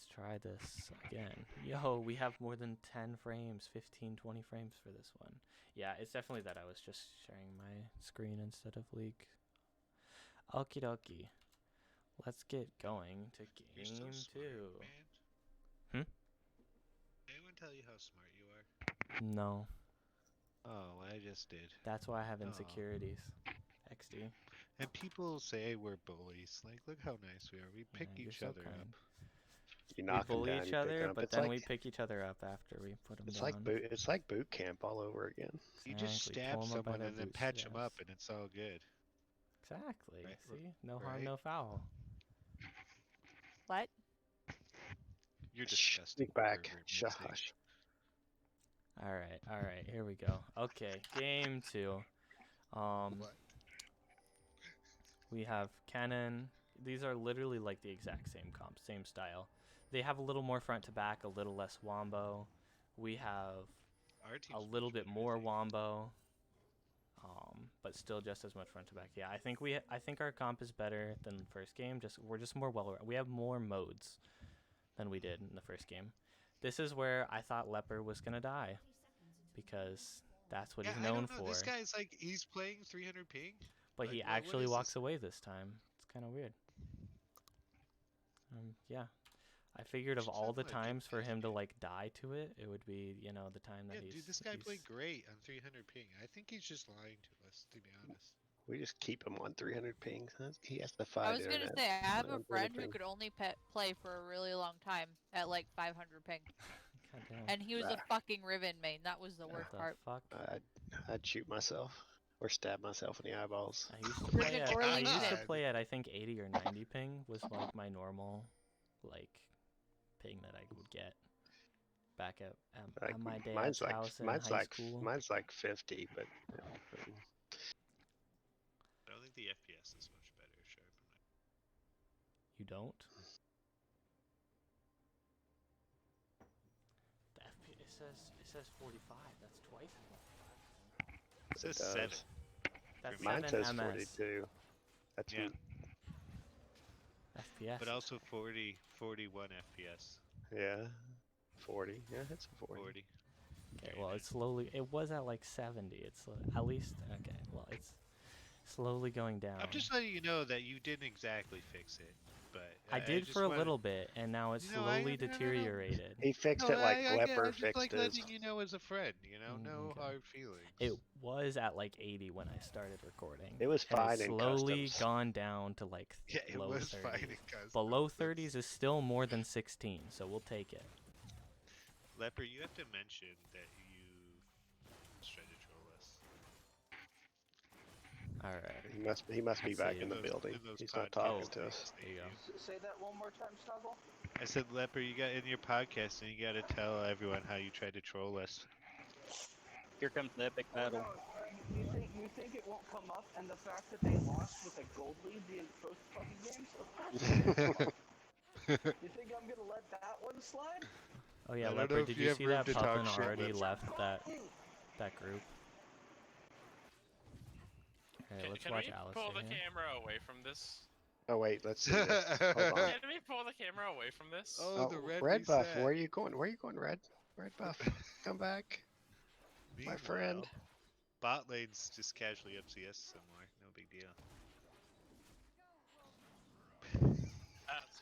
let's try this again. Yo, we have more than 10 frames, 15, 20 frames for this one. Yeah, it's definitely that I was just sharing my screen instead of League. Okie dokie. Let's get going to You're so game smart, 2. man. Did anyone tell you how smart you are? No. Oh, I just did. That's why I have Aw. insecurities. XD. And people say we're bullies. Like, look how nice we are. We pick You're each so other kind. up. You We knock them bully down, each you pick other, them up. but It's then like we pick each other up after we put them it's down. like boot camp all over again. You just Exactly. stab Pull 'em up by someone their and then patch them up, bootstraps. and it's all good. Exactly. Right, See? No harm, right? no foul. What? You're Shh, disgusting. sneak back. pervert, Mitzi. Shush. Alright, here we go. Okay, game 2. What? We have Canon. These are literally like the exact same comp, same style. They have a little more front to back, a little less wombo. We have Our a team's little much bit better, more I think. wombo, but still just as much front to back. Yeah, I think our comp is better than the first game. We're just more we have more modes than we did in the first game. This is where I thought Leper was gonna die because that's what Yeah, he's I known don't know. for. This guy's like, he's playing 300 ping. But Like, he what actually is walks this? away this time. It's kind of weird. Yeah. I figured of Just all have, the like, times for FPS him to game. like die to it, it would be, the time that Yeah, dude, this guy played great on 300 ping. I think he's just lying to us, to be honest. We just keep him on 300 pings. He has to fight I was gonna internet. say, I have a on 300 friend who ping. could only play for a really long time at like 500 ping. Goddamn. And he was a fucking Riven main. That was the worst part. Fuck? I'd shoot myself or stab myself in the eyeballs. I used to Riven play at or I Lee used to Sin. play at I think 80 or 90 ping was like my normal like ping that I would get back at my dad's house in high school. Mine's like 50, but I don't think the FPS is much better, Sharp. You don't? The FPS it says 45. That's twice as much. It says does. 7. That's mine 7 says MS 42. That's Yeah. FPS. But also 41 FPS. Yeah, 40. Yeah, it's a 40. 40. Okay, well, it's slowly. It was at like 70. It's at least okay. Well, it's slowly going down. I'm just letting you know that you didn't exactly fix it, but I did just for a wanted- little bit, and now it's slowly deteriorated. He fixed No, it like I Leper just fixed like his. letting you know as a friend, no Okay. hard feelings. It was at like 80 when I started recording. It was and fine it's in slowly customs. gone down to like Yeah, it low was 30s. fine in customs. Below 30s is still more than 16, so we'll take it. Leper, you have to mention that you tried to troll us. All right. He must be Let's back see. in the In building. those He's not podcasts. talking to us. There you go. Say that one more time, Snuggle. I said, Leper, you got in your podcast, and you got to tell everyone how you tried to troll us. Here comes the epic battle. You think it won't come up, and the fact that they lost with a gold lead the first fucking game? Of course. You think I'm gonna let that one slide? Oh yeah, I don't know Leopard, if did you you have see room that to talk Puffin shit, already Leopard. left that group? Okay, let's Can watch we Alice pull the here. camera away from this? Oh wait, let's see. This. Hold on. Can we pull the camera away from this? Oh, the red Buff, reset. where are you going? Where are you going, Red? Red Buff, come back, my friend. Meanwhile, Bot lane's just casually up CS somewhere. No big deal.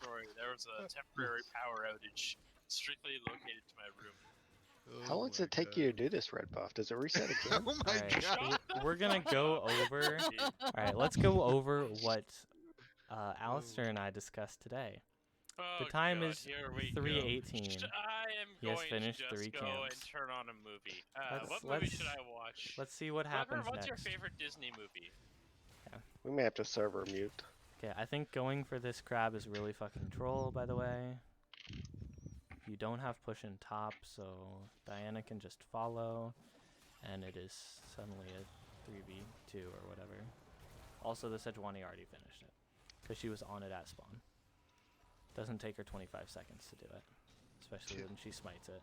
Sorry, there was a temporary power outage strictly located to my room. How long does it take you to do this, Red Buff? Does it reset again? Oh my Alright, god! we're gonna go over. Alright, let's go over what Alistair and I discussed today. Oh, The time God, is here we go. 3:18. I am He has going finished to 3 just go and camps. turn on a movie. Let's- What movie let's- should I watch? Let's see what Leopard, happens what's your next. favorite Disney movie? We may have to server mute. Okay, I think going for this crab is really fucking troll, by the way. You don't have push in top, so Diana can just follow, and it is suddenly a 3v2 or whatever. Also, the Sejuani already finished it, because she was on it at spawn. Doesn't take her 25 seconds to do it, especially when she smites it.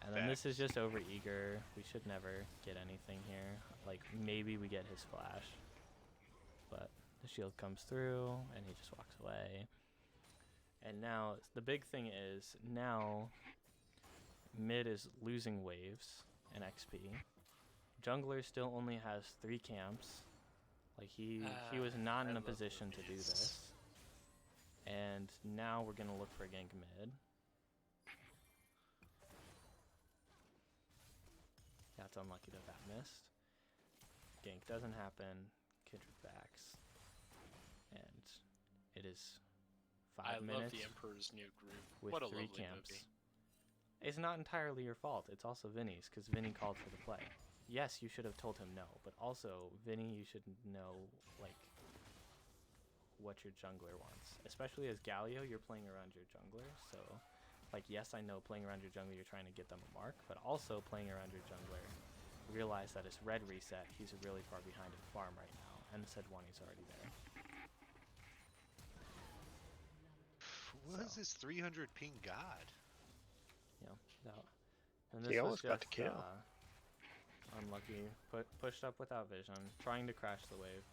And then this is just over eager. We should never get anything here. Like, maybe we get his flash. But the shield comes through, and he just walks away. And now the big thing is now mid is losing waves and XP. Jungler still only has 3 camps. Like he was not in I a love position to do Lumineers. this. And now we're gonna look for a gank mid. That's unlucky that missed. Gank doesn't happen. Kindred backs. And it is 5 I minutes love the Emperor's New Groove. with What a 3 lovely camps. movie. It's not entirely your fault. It's also Vinny's, because Vinny called for the play. Yes, you should have told him no, but also, Vinny, you should know, like, what your jungler wants. Especially as Galio, you're playing around your jungler, so, like, yes, I know playing around your jungler, you're trying to get them a mark, but also playing around your jungler, realize that his red reset, he's really far behind in farm right now, and Sejuani's already there. What is this 300 ping god? Yeah, no. And He this was almost got the just, kill. unlucky. Pushed up without vision, trying to crash the wave.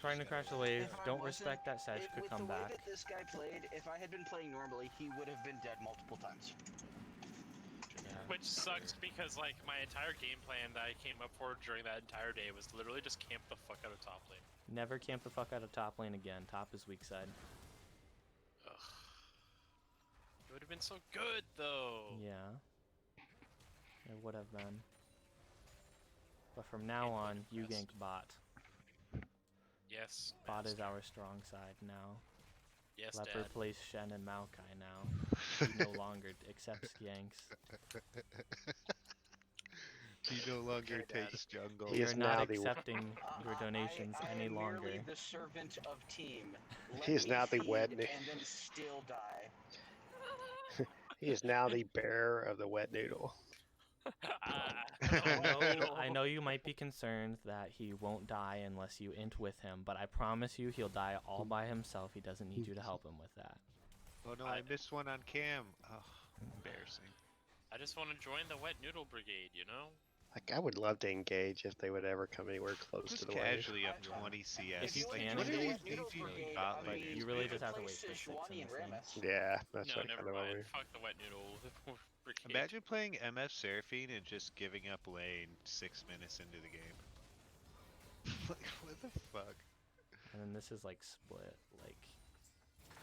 Trying to crash the wave. If I Don't wasn't- respect that Sedge could with come the way back. that this guy played, if I had been playing normally, he would have been dead multiple times. Yeah. Which sucks because like my entire game plan that I came up for during that entire day was literally just camp the fuck out of top lane. Never camp the fuck out of top lane again. Top is weak side. Ugh. It would have been so good though. Yeah. It would have been. But from now on, you gank bot. Yes. Bot is master. our strong side now. Yes, Leper Dad. plays Shen and Maokai now. He no longer accepts ganks. He no longer Okay, Dad. takes jungle. He You're is not now the- accepting your donations I any am longer. merely the servant of team. He is Let me now the feed wed- and then still die. He is now the bearer of the wet noodle. I know you might be concerned that he won't die unless you int with him, but I promise you he'll die all by himself. He doesn't need you to help him with that. Oh no, I missed one on cam. Oh, embarrassing. I just want to join the Wet Noodle Brigade, you know? Like, I would love to engage if they would ever come anywhere close Just to the wave. casually up I- 20 CS. If you like, can what are engage, these Noodle beefy Brigade, bot I Like, mean, laners you really we just have to play wait for 6 Sejuani in and this game. Rammus. Yeah, that's No, what never kind of what mind. we. Fuck the Wet Noodle Brigade. Imagine playing MF Seraphine and just giving up lane 6 minutes into the game. Like, what the fuck? And then this is like split. Like,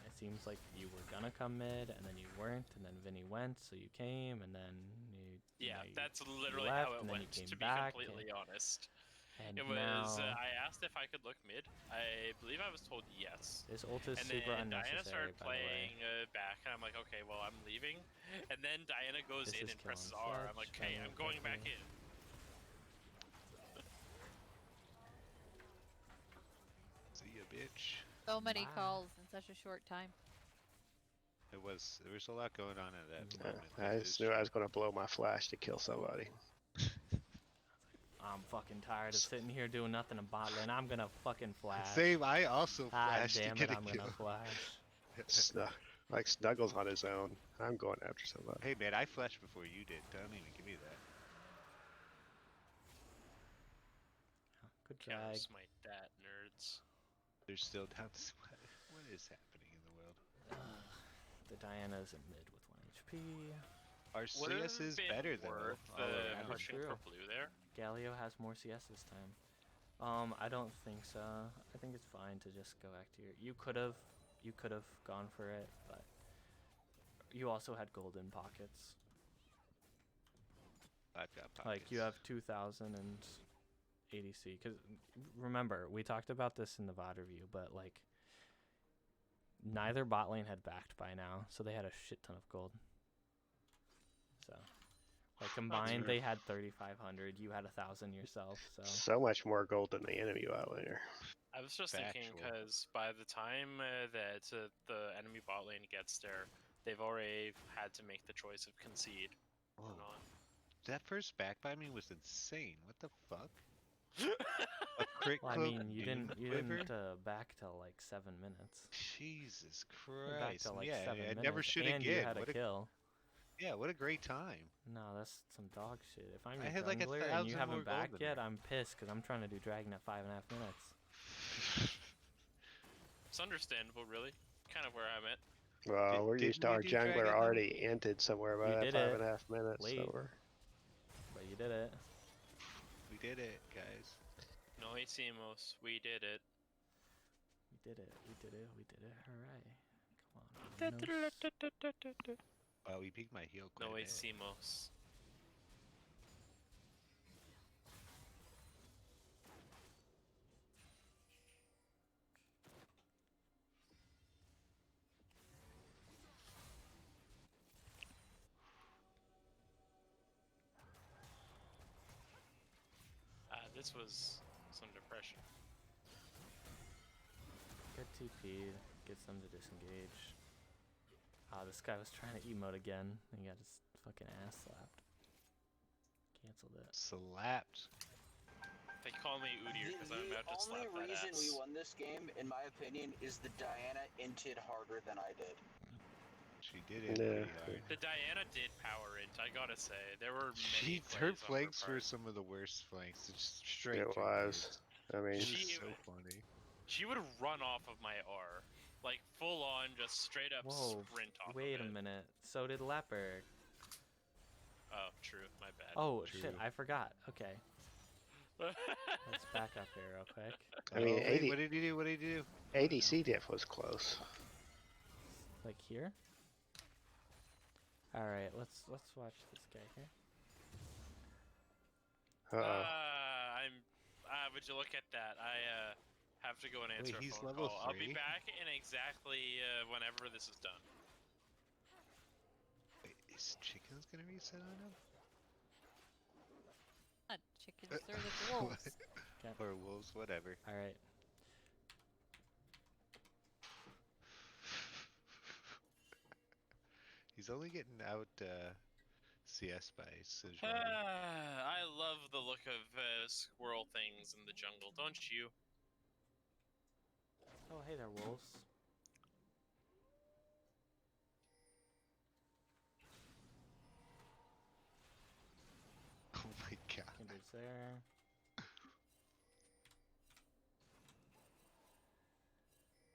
it seems like you were gonna come mid, and then you weren't, and then Vinny went, so you came, and then you. Yeah, you that's literally left, how it and then you went, came to be back, completely honest. and It was, now I asked if I could look mid. I believe I was told yes. this ult is And super then Diana unnecessary. started By the way, playing back, and I'm like, okay, well, I'm leaving. And then Diana goes This in is and presses killing R. Fletch, I'm like, okay, trying I'm to going back quickly- in. See ya, bitch. So many Bye. calls in such a short time. There was a lot going on at that Yeah, moment. I That just is knew I true. was going to blow my flash to kill somebody. I'm fucking tired of sitting here doing nothing in bot lane. I'm gonna fucking flash. Same, I also Ah, flashed damn to it, get a I'm kill. gonna flash. Like Snuggles on his own. I'm going after somebody. Hey man, I flashed before you did. Don't even give me that. Good drag. Counter smite that, nerds. They're still down. What is happening in the world? The Diana's in mid with 1 HP. Our Would it CS have is been better than worth all the around. pushing True. for blue there? Galio has more CS this time. I don't think so. I think it's fine to just go back to your. You could have gone for it, but you also had golden pockets. I've got pockets. Like you have 2,000 and ADC. Because remember, we talked about this in the VOD review, but like neither bot lane had backed by now, so they had a shit ton of gold. So, like combined, true. they had 3,500. You had 1,000 yourself. So So much more gold than the enemy outlaner. I was just thinking Factual. because by the time that the enemy bot lane gets there, they've already had to make the choice of concede or Whoa. not. That first back by me was insane. What the fuck? A crit well, I cloak mean, you Doom didn't quiver? back till like 7 minutes. Jesus You were back Christ. till like Yeah, 7 I minutes. never should and again. you had a What a, kill. yeah, what a great time. No, that's some dog shit. If I'm I your had like jungler and 1,000 you more haven't gold backed than yet, her. I'm pissed because I'm trying to do dragon at 5.5 minutes. It's understandable, really. Kind of where I'm at. Well, we're used to our Didn't we do jungler Dragon already inted somewhere by You that did 5.5 it minutes. late. So we're But you did it. We did it, guys. No hicimos. We did it. We did it. We did it. We did it. Alright. Come on. Nos. Wow, we peaked my heal quite No a bit. hicimos. This was some depression. Get TP. Gets them to disengage. Ah, this guy was trying to emote again. And he got his fucking ass slapped. Cancelled it. Slapped. They call me Udyr because I'm about to The slap only that reason ass. we won this game, in my opinion, is the Diana inted harder than I did. She did it Yeah. pretty hard. The Diana did power int, I gotta say. There were many Her plays on flanks were part. some of the worst flanks. It's straight It through was. I mean, It was She- so funny. She would run off of my R. Like, full on, just straight up Whoa. sprint off Wait of a it. minute. So did Leopard. Oh, true. My bad. Oh, True. shit. I forgot. Okay. Let's back up here real quick. I mean, wait, 80 what did he do? What did he do? ADC diff was close. Like here? Alright, let's watch this guy here. Uh-oh. Would you look at that? I have to go and answer Wait, a he's phone level call. I'll be 3? back in exactly whenever this is done. Wait, is chickens gonna reset on him? Not chickens, they're the wolves. Or wolves, whatever. Alright. He's only getting out CS by Sejuani. I love the look of squirrel things in the jungle, don't you? Oh, hey there, wolves. Oh my god. Kindred's there.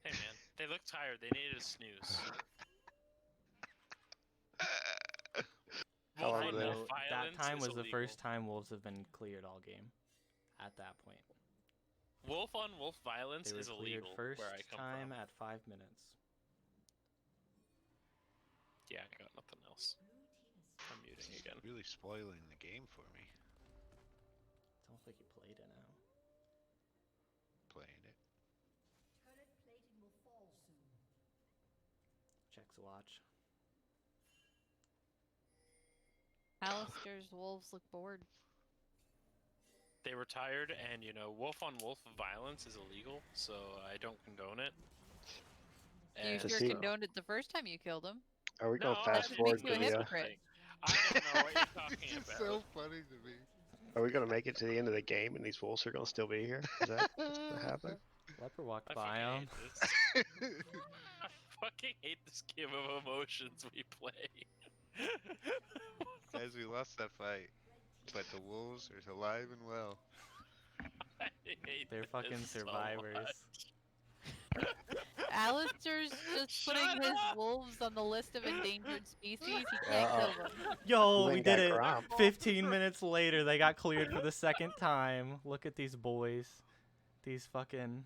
Hey man, they look tired. They needed a snooze. How long Wolf were on they? Wolf That violence time is was the illegal. first time wolves have been cleared all game. At that point. Wolf on wolf violence They were is cleared illegal first where I come time from. at 5 minutes. Yeah, I got nothing else. I'm muting He's again. really spoiling the game for me. It's almost like you played it now. Playing it. Checks watch. Alistair's wolves look bored. They were tired, and you know, wolf on wolf violence is illegal, so I don't condone it. You And sure he- condoned it the first time you killed him. Are we No, going I fast didn't forward make to you a the? hypocrite. I don't know what you're talking It's about. so funny to me. Are we gonna make it to the end of the game and these wolves are gonna still be here? Is that what's gonna happen? Leopard walked I by him. fucking hate this. I fucking hate this game of emotions we play. Guys, we lost that fight. But the wolves are alive and well. I hate They're fucking this so survivors. much. Alistair's just putting Shut his up! wolves on the list of endangered species. He can't kill them. Yo, Went we and did got it. Gromp. 15 minutes later, they got cleared for the second time. Look at these boys. These fucking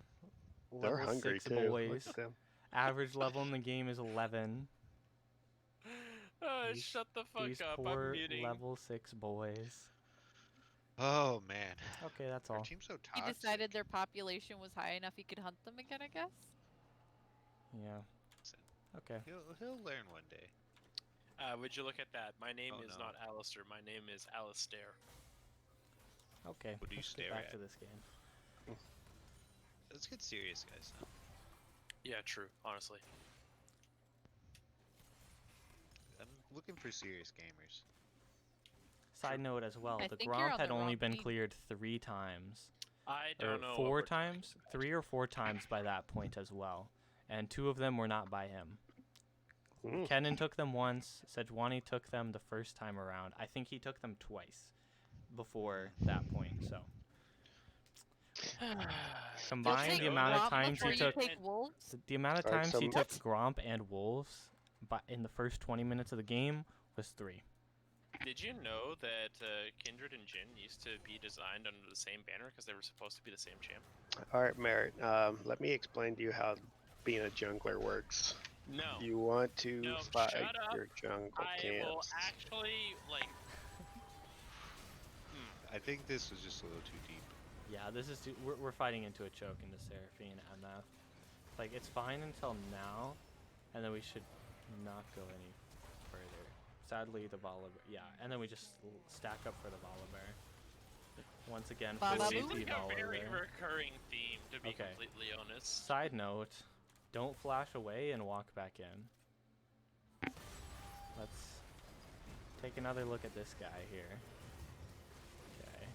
They're level hungry 6 too. Look boys. at them. Average level in the game is 11. These- Shut the fuck These up, I'm poor muting. level 6 boys. Oh man. Okay, that's Our all. team's so He toxic. decided their population was high enough he could hunt them again, I guess. Yeah. Okay. He'll learn one day. Would you look at that? My name Oh, is no. not Alistair, my name is Alistair. Okay. What do you let's get stare back at? to this game. Let's get serious, guys. Now. Yeah, true, honestly. I'm looking for serious gamers. Side note as well, I the think you're Gromp on had the only wrong been team. cleared 3 times. I Or don't know. what 4 we're talking times? about. 3 or 4 times by that point as well. And 2 of them were not by him. Mm. Kennen took them once. Sejuani took them the first time around. I think he took them twice before that point, so. Combined, take the amount of Gromp times before he you took take wolves. the amount of Alright, times he so- took Gromp and Wolves, but in the first 20 minutes of the game was 3. Did you know that Kindred and Jin used to be designed under the same banner because they were supposed to be the same champ? Alright, Merritt, let me explain to you how being a jungler works. No. You want to No, fight shut up. your jungle I will camps. actually, like... I think this was just a little too deep. Yeah, this is we're fighting into a choke into Seraphine MF. Like, it's fine until now, and then we should not go any further. Sadly, the Volibear, yeah, and then we just stack up for the Volibear. Once again, full Baba This seems Boo? like a very AP Volibear. recurring theme, to be Okay. completely honest. Side note, don't flash away and walk back in. Let's take another look at this guy here. Okay.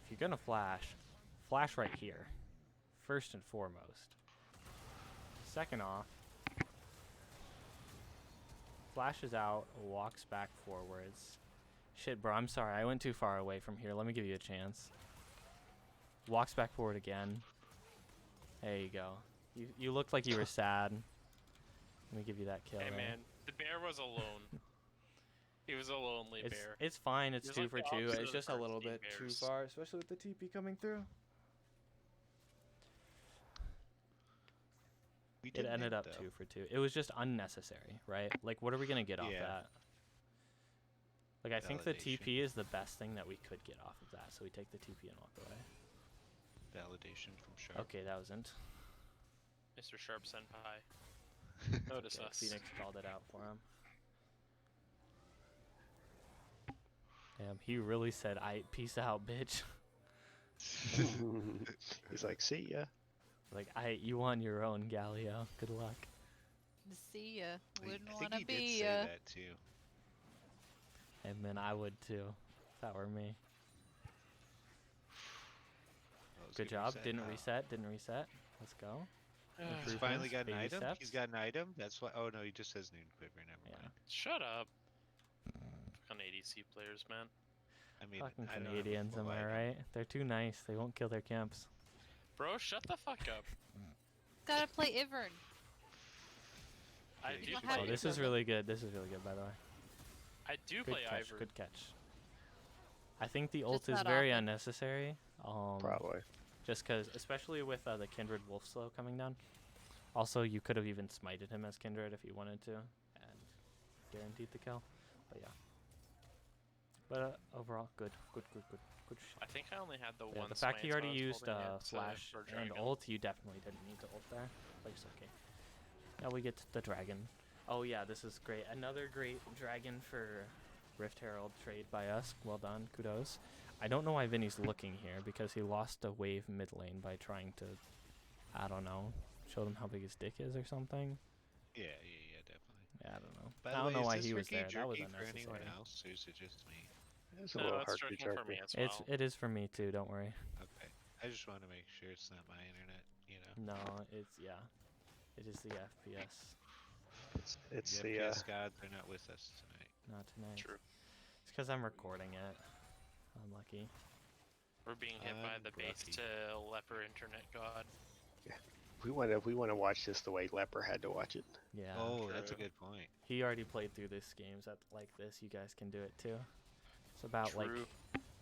If you're gonna flash right here. First and foremost. Second off, flashes out, walks back forwards. Shit, bro, I'm sorry. I went too far away from here. Let me give you a chance. Walks back forward again. There you go. You looked like you were sad. Let me give you that kill. Hey there. man, the bear was alone. He was a lonely bear. It's fine. It's He's 2 like for the 2. opposite It's of just a Dark little Team bit too bears. far, especially with the TP coming through. We It did ended mid, up though. 2 for 2. It was just unnecessary, right? Like, what are we gonna get off Yeah. that? Like, I think the Validation. TP is the best thing that we could get off of that, so we take the TP and walk away. Validation from Sharp. Okay, that wasn't. Mr. Sharp Senpai. Notice Okay, us. Phoenix called it out for him. Damn, he really said, "I peace out, bitch." He's like, see ya. Like, you on your own, Galio. Good luck. See ya. Wouldn't I think wanna he did be say ya. that too. And then I would too, if that were me. That was a Good job. reset. Didn't Oh. reset. Didn't reset. Let's go. He's finally Improvements, got an baby item? steps. He's got an item? That's why. Oh no, he just says noon quiver. Never Yeah. mind. Shut up. Fucking ADC players, man. I mean, Fucking I don't have a Canadians, full am I item. right? They're too nice. They won't kill their camps. Bro, shut the fuck up. Gotta play Ivern. I Yeah, do you should play. Oh, this is really good. This is really good, by the way. I do Good play catch. Ivern. Good catch. I think the ult is not very often. unnecessary. Probably. Just because, especially with the Kindred Wolf Slow coming down. Also, you could have even smited him as Kindred if you wanted to, and guaranteed the kill. But yeah. But overall, good shot. I think I only had the Yeah, one. the fact he smite, so already I was used holding it, flash for and dragon. ult, you definitely didn't need to ult there. But it's okay. Now we get to the dragon. Oh yeah, this is great. Another great dragon for Rift Herald trade by us. Well done, kudos. I don't know why Vinny's looking here because he lost a wave mid lane by trying to, I don't know, show them how big his dick is or something. Yeah, definitely. Yeah, I don't know. By I the don't way, know is why this he was herky there. That was jerky for anyone unnecessary. else, or is it just me? It's a No, little it's herky jerking for me jerky. as well. It is for me too. Don't worry. Okay. I just want to make sure it's not my internet, you know. No, it's yeah. It is the FPS. It's the the FPS gods are not with us tonight. Not tonight. True. It's because I'm recording it. Unlucky. We're being hit by the base Unlucky. to leper internet god. we want to watch this the way Leper had to watch it. Yeah. Oh, that's a True. good point. He already played through this games at like this. You guys can do it too. It's about like True.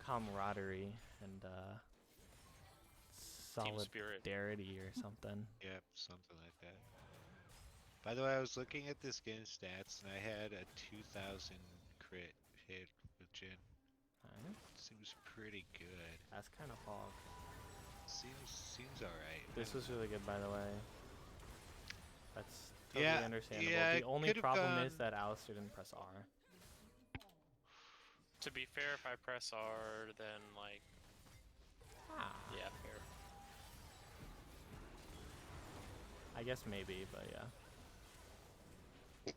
camaraderie and Team spirit. solidarity or something. Yep, something like that. By the way, I was looking at the skin stats, and I had a 2,000 crit hit with Jin. Alright. Seems pretty good. That's kind of hog. Seems alright. This was really good, by the way. That's Yeah, totally understandable. yeah, The I only could've problem is gone- that Alistair didn't press R. To be fair, if I press R, then like, yeah, fair. I guess maybe, but yeah.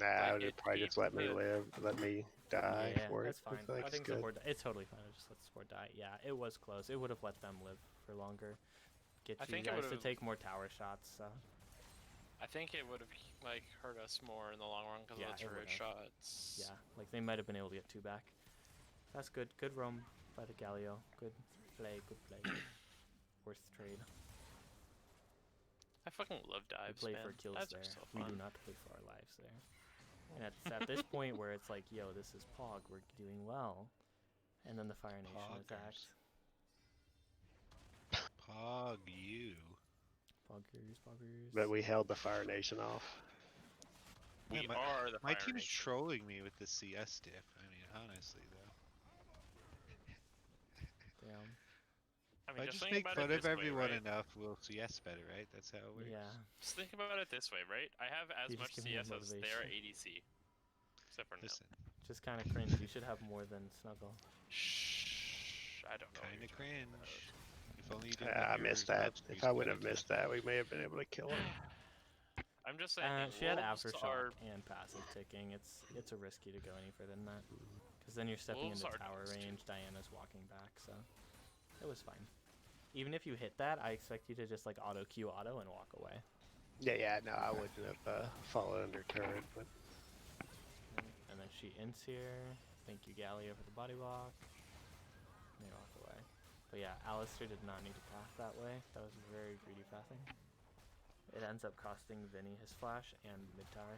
Nah, I Like, would have it probably just let me keep- live, let me die Yeah, for that's it. fine. It's like, I think good. support. It's totally fine. to just let support die. Yeah, it was close. It would have let them live for longer. Get I you think it guys to would've- take more tower shots. So. I think it would have like hurt us more in the long run because Yeah, of the it turret would've. shots. Yeah, like they might have been able to get 2 back. That's good. Good roam by the Galio. Good play, good play. Worth trade. I fucking love We dives, play man. for kills Dives there. are so We do fun. not play for our lives there. And it's at this point where it's like, yo, this is Pog, we're doing well. And then the Fire Nation attacked. Pog you. Poggers. But we held the Fire Nation off. We Yeah, are the My Fire team's Nation. trolling me with the CS diff. I mean, honestly though. Damn. I If mean, I just just think make about fun it of this way, everyone right? enough, we'll CS better, right? That's how it works. Yeah. Just think about it this way, right? I have as You just much give me a CS as their motivation. ADC. Except for now. Listen, Just kind of cringe. You should have more than Snuggle. Shh. I don't know. what kind of you're talking cringe. about. If only you didn't I let your missed that. subs If boost I wouldn't have better missed that, we may have been able to kill him. I'm just saying. She had wolves aftershock are and passive ticking. It's a risky to go any further than that. Because then you're stepping Wolves into are tower nice, too. range. Diana's walking back, so it was fine. Even if you hit that, I expect you to just like auto Q auto and walk away. Yeah, no, I wouldn't have fallen under turret, but And then she ints here. Thank you, Gallia, for the body block. And they walk away. But yeah, Alistair did not need to path that way. That was very greedy pathing. It ends up costing Vinny his flash and mid tower.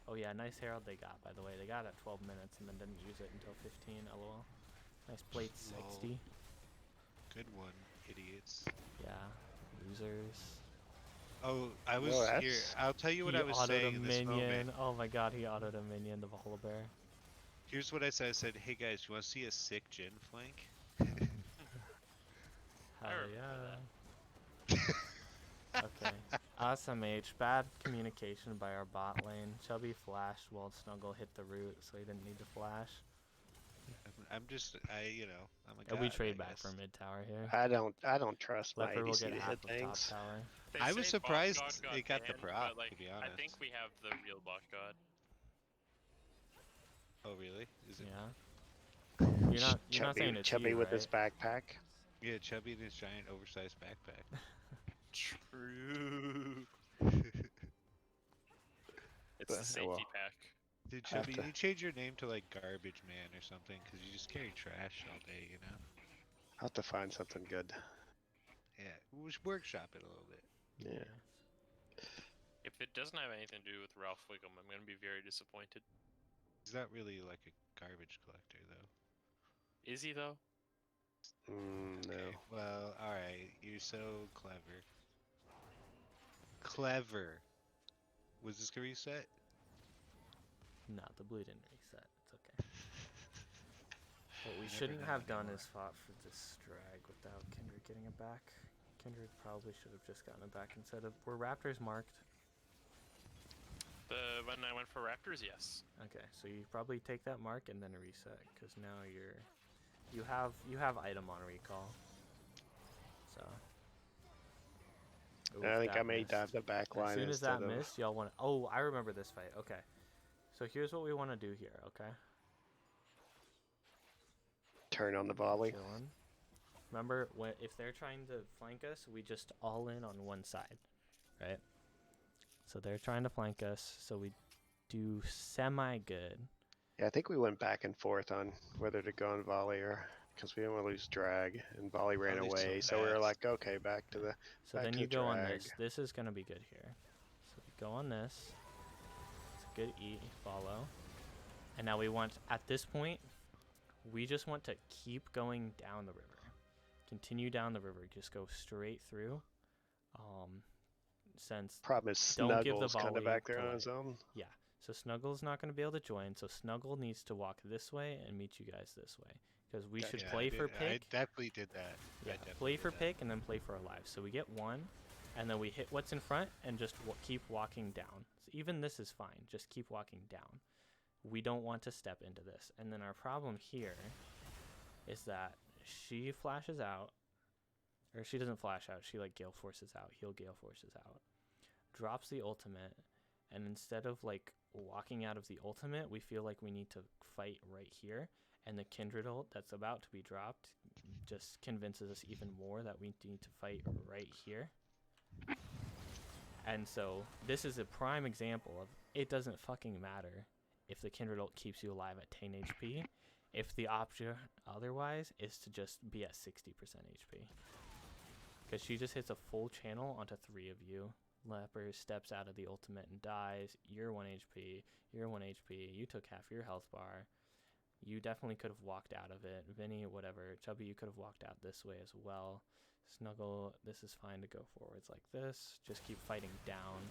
Oh yeah, nice Herald they got, by the way. They got it at 12 minutes and then didn't use it until 15, lol. Nice plates, Lol. XD. Good one, idiots. Yeah, losers. Oh, I was Well, here. that's- I'll tell you what He I was autoed saying a in this minion. moment. Oh my god, he autoed a minion, the Bahula Bear. Here's what I said. I said, hey guys, you want to see a sick Jin flank? Hell remember yeah. Okay. Awesome H. Bad communication by our bot lane. Chubby flashed while Snuggle hit the root, so he didn't need to flash. I'm just, I'm a And we god, trade I back guess. for mid tower here. I don't trust my Leopard will ADC get to half hit of top things. tower. They I say was Bot surprised God it got the banned, proc, but, like, to be I honest. think we have the real bot god. Oh, really? Is it? Yeah. You're not saying it's Chubby you, with right? his backpack. Yeah, Chubby in his giant oversized backpack. True. It's But, the safety well. pack. Dude, Have Chubby, to- you change your name to like Garbage Man or something, because you just carry trash all day, you know? I'll have to find something good. Yeah, we should workshop it a little bit. Yeah. If it doesn't have anything to do with Ralph Wiggum, I'm gonna be very disappointed. He's not really like a garbage collector, though. Is he though? No. Okay, well, alright, you're so clever. Clever. Was this gonna reset? No, the blue didn't reset. It's okay. What we You never shouldn't know have done anymore. is fought for this drag without Kindred getting it back. Kindred probably should have just gotten it back instead of... Were Raptors marked? When I went for Raptors, yes. Okay, so you probably take that mark and then reset, because now you have item on recall. So... Ooh, I think that I may missed. dive the back As line soon as instead that of... missed, y'all want to... Oh, I remember this fight. Okay. So here's what we want to do here, okay? Turn on the volley. Chillin'. Remember, if they're trying to flank us, we just all in on one side, right? So they're trying to flank us, so we do semi-good. Yeah, I think we went back and forth on whether to go on volley or... Because we didn't want to lose drag, and volley ran Volley's so away, so we were fast. like, okay, back to the... So Back then to you the go on drag. this. This is going to be good here. So we go on this. It's a good E, follow. And now we want, at this point, we just want to keep going down the river. Continue down the river. Just go straight through. Since, Problem is Don't give the Snuggles kind volley of back there to on like- his own. yeah. So Snuggle's not going to be able to join. So Snuggle needs to walk this way and meet you guys this way. Because we should Yeah, play for I pick. definitely did that. I Yeah, definitely play did for that. pick and then play for alive. So we get one, and then we hit what's in front and just keep walking down. So even this is fine. Just keep walking down. We don't want to step into this. And then our problem here is that she flashes out, or she doesn't flash out. She like Gale Forces out. Heal Gale Forces out. Drops the ultimate, and instead of like walking out of the ultimate, we feel like we need to fight right here. And the Kindred ult that's about to be dropped just convinces us even more that we need to fight right here. And so this is a prime example of it doesn't fucking matter if the Kindred ult keeps you alive at 10 HP. if the option otherwise is to just be at 60% HP. Because she just hits a full channel onto 3 of you. Leper steps out of the ultimate and dies. You're 1 HP. You're 1 HP. You took half your health bar. You definitely could have walked out of it. Vinny, whatever. Chubby, you could have walked out this way as well. Snuggle, this is fine to go forwards like this. Just keep fighting down.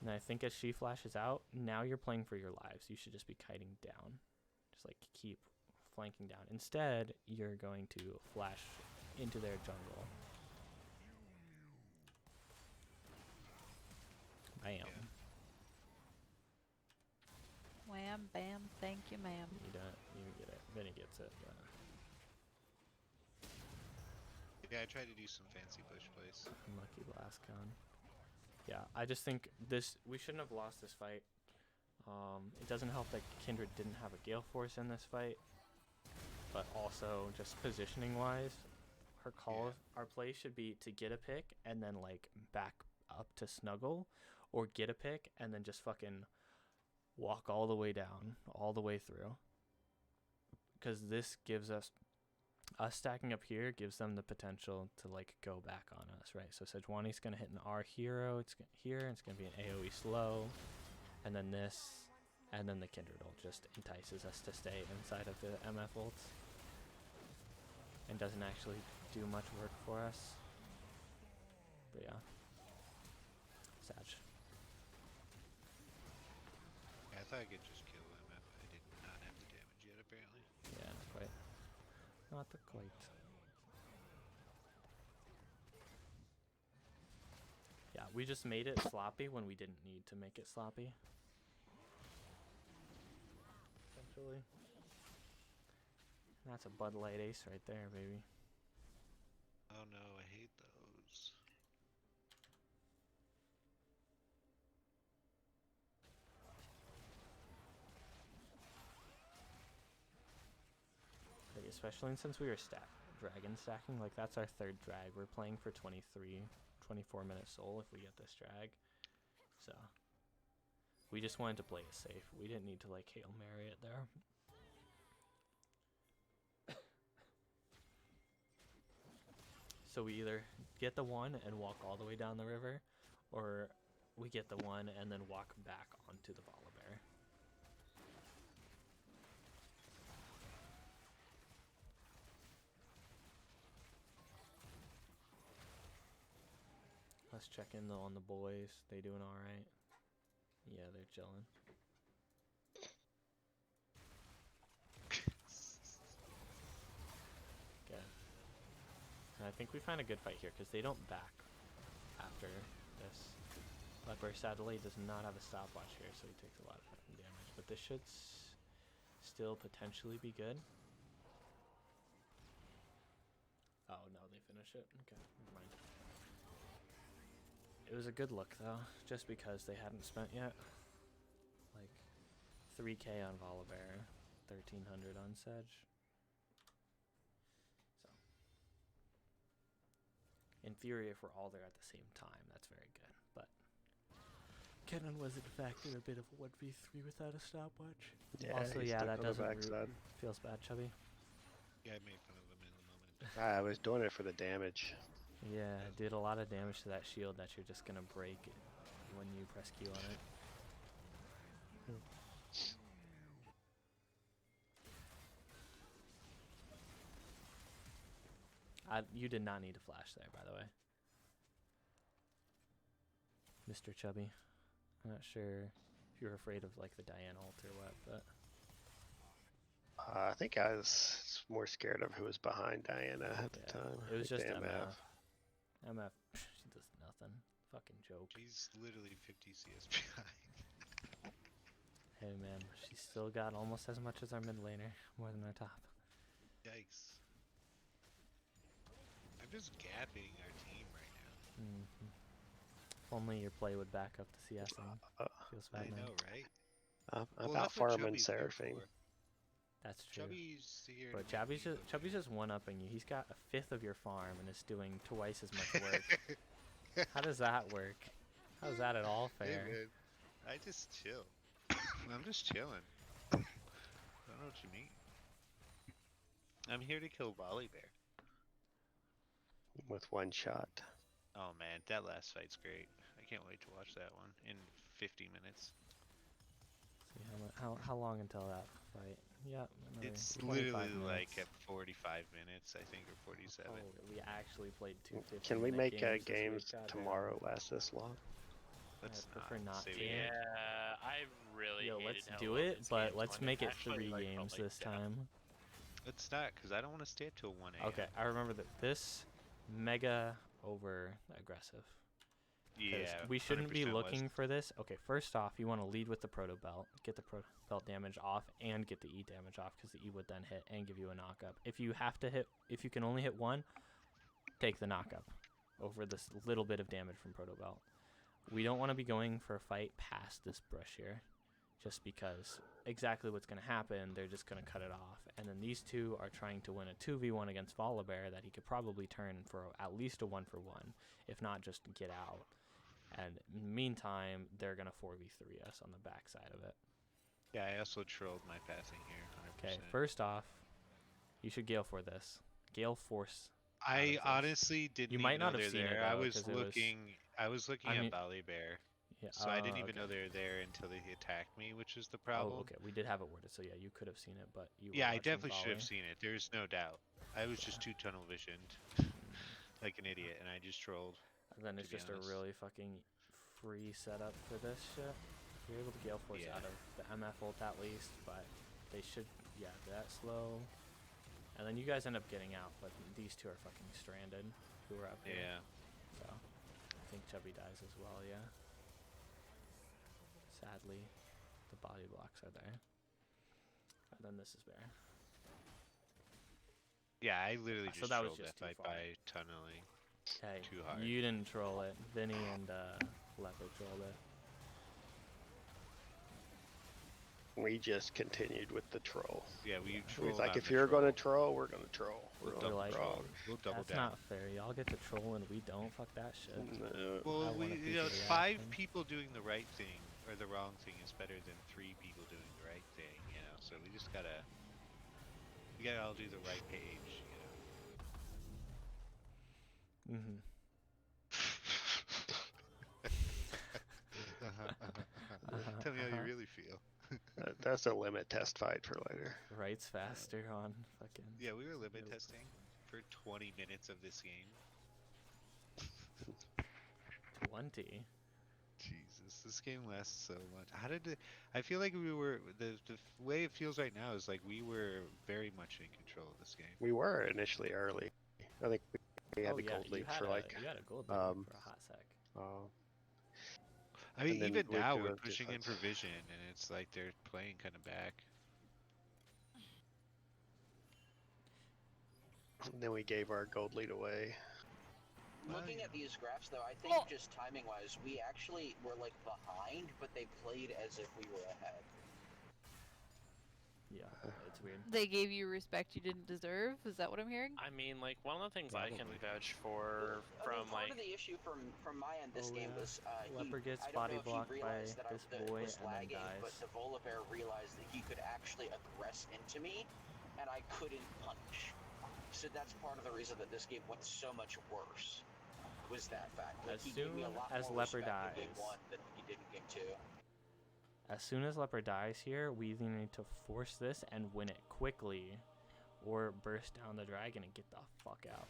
And I think as she flashes out, now you're playing for your lives. You should just be kiting down. Just like keep flanking down. Instead, you're going to flash into their jungle. Bam. Yeah. Wham, bam, thank you, ma'am. You don't. You get it. Vinny gets it. But Yeah, I tried to do some fancy bush plays. unlucky last con. Yeah, I just think this. We shouldn't have lost this fight. It doesn't help that Kindred didn't have a Gale Force in this fight, but also just positioning wise, our call, our play should be to get a pick and then like back up to snuggle, or get a pick and then just fucking walk all the way down, all the way through. Because this gives us stacking up here gives them the potential to like go back on us, right? So Sejuani's gonna hit an R hero. It's here. And it's gonna be an AOE slow, and then this, and then the Kindred ult just entices us to stay inside of the MF ults, and doesn't actually do much work for us. But yeah, Sag. Yeah, I thought I could just kill him if I did not have the damage yet, apparently. Yeah, not quite. Not the quite. Yeah, we just made it sloppy when we didn't need to make it sloppy. Essentially. That's a Bud Light ace right there, baby. Oh no, I hate those. Like, especially since we were dragon stacking, like that's our third drag. We're playing for 24 minute soul if we get this drag. So we just wanted to play it safe. We didn't need to like Hail Mary it there. So we either get the one and walk all the way down the river, or we get the one and then walk back onto the Volibear. Let's check in though on the boys. They doing alright? Yeah, they're chilling. Okay. And I think we find a good fight here because they don't back after this. Leper sadly does not have a stopwatch here, so he takes a lot of fucking damage. But this should still potentially be good. Oh no, they finish it? Okay, never mind. It was a good look though, just because they hadn't spent yet. Like 3k on Volibear, 1300 on Sedge. So in theory, if we're all there at the same time, that's very good. But Kennen was in fact in a bit of a 1v3 without a stopwatch. Yeah, Also, he's yeah, stuck that on the doesn't backside. feels bad, Chubby. Yeah, I made fun of him in the moment. I was doing it for the damage. Yeah, it did a lot of damage to that shield that you're just gonna break when you press Q on it. You did not need to flash there, by the way, Mr. Chubby. I'm not sure if you're afraid of like the Diana ult or what, but I think I was more scared of who was behind Diana at the yeah, time. it was I think just the MF. MF, she does nothing. Fucking joke. She's literally 50 CS behind. Hey man, she's still got almost as much as our mid laner, more than our top. Yikes. I'm just gapping our team right now. Mm-hmm. If only your play would back up the CS and feels bad I now. know, right? I'm Well, about that's what farming Chubby's here Seraphine. for. That's true. Chubby's here. But to make Chubby's just one-upping you. He's got a fifth of your farm and is doing twice as much work. How does that work? How is that at all Hey, fair? man, I just chill. I'm just chilling. I don't know what you mean. I'm here to kill Volley Bear. with one shot. Oh man, that last fight's great. I can't wait to watch that one in 50 minutes. See how long until that fight? Yeah, another It's 25 literally like minutes. at 45 minutes, I think, or 47. Oh, we actually played two 50 Can we minute make games this week? games Goddamn. tomorrow last this long? Let's prefer not save to. it. Yeah, I really Yo, hated let's how do long it, this but game's let's went. make it Actually, 3 like, games felt like this death. time. Let's not, because I don't want to stay up till 1 a.m. Okay, I remember that this mega over aggressive. 'Cause Yeah. we shouldn't be 100% looking for this. Okay, first off, you want to lead with the proto belt, get the proto belt damage off, and get the E damage off, because the E would then hit and give you a knockup. If you have to hit, if you can only hit one, take the knockup over this little bit of damage from proto belt. We don't want to be going for a fight past this brush here, just because exactly what's going to happen, they're just going to cut it off. And then these two are trying to win a 2v1 against Volibear that he could probably turn for at least a 1-for-1, if not just get out. And in the meantime, they're going to 4v3 us on the backside of it. Yeah, I also trolled my passing here. 100%. Okay, first off, you should Gale for this. Gale Force. out of I this. honestly didn't You even might know not have they're seen it, there. I though, was 'cause it was- looking. I was looking I at mean- Volley Bear, Yeah, so I didn't even know okay. they were there until they attacked me, which is the Oh, problem. okay. We did have it worded, so yeah, you could have seen it, but you were Yeah, I watching definitely should have volley. seen it. There's no doubt. I was just too tunnel visioned, like an idiot, and I just trolled. And then it's to be just honest. a really fucking free setup for this shit. You're able to Gale Force Yeah. out of the MF ult at least, but they should, yeah, that slow. And then you guys end up getting out, but these two are fucking stranded who are up here. Yeah. So, I think Chubby dies as well, yeah. Sadly, the body blocks are there. And then this is Bear. Yeah, I literally So just that was trolled just that too fight far. by tunneling. Hey, Too hard. you didn't troll it. Vinny and Leopard trolled it. We just continued with the troll. Yeah, we We trolled. was like, on if the you're troll. gonna troll, we're gonna troll. We're We'll gonna double double like- troll. troll. We'll double That's down. not fair. Y'all get to troll and we don't. Fuck that shit. No. Well, I want a you piece know, of the 5 action. people doing the right thing or the wrong thing is better than 3 people doing the right thing. You know, so we just gotta. We gotta all do the right page. You know. Mm-hmm. Tell me how you really feel. That's a limit test fight for later. Writes faster on fucking Yeah, we were limit Nope. testing for 20 minutes of this game. 20. Jesus, this game lasts so much. How did it? I feel like we were the way it feels right now is like we were very much in control of this game. We were initially early. I think we had Oh the yeah, gold you lead had for a, like. you had a gold lead um, for a hot sec. I mean, And then even we now threw we're up pushing in defense. for vision, and it's like they're playing kind of back. And then we gave our gold lead away. Looking at these graphs, though, I think Well- just timing-wise, we actually were like behind, but they played as if we were ahead. Yeah, it's weird. They gave you respect you didn't deserve. Is that what I'm hearing? I mean, like, one of the things I can Probably. vouch for I mean, from, part like, of the issue from my end this Oh, game yeah. was Leopard gets I don't body know if blocked he by realized that this I that it boy was and then lagging, dies. but the Volibear realized that he could actually aggress into me, and I couldn't punch. So that's part of the reason that this game went so much worse. Was that fact? Like, As he gave me a soon lot as more Leopard respect in game dies. 1 than he did in game 2. As soon as Leopard dies here, we either need to force this and win it quickly, or burst down the dragon and get the fuck out.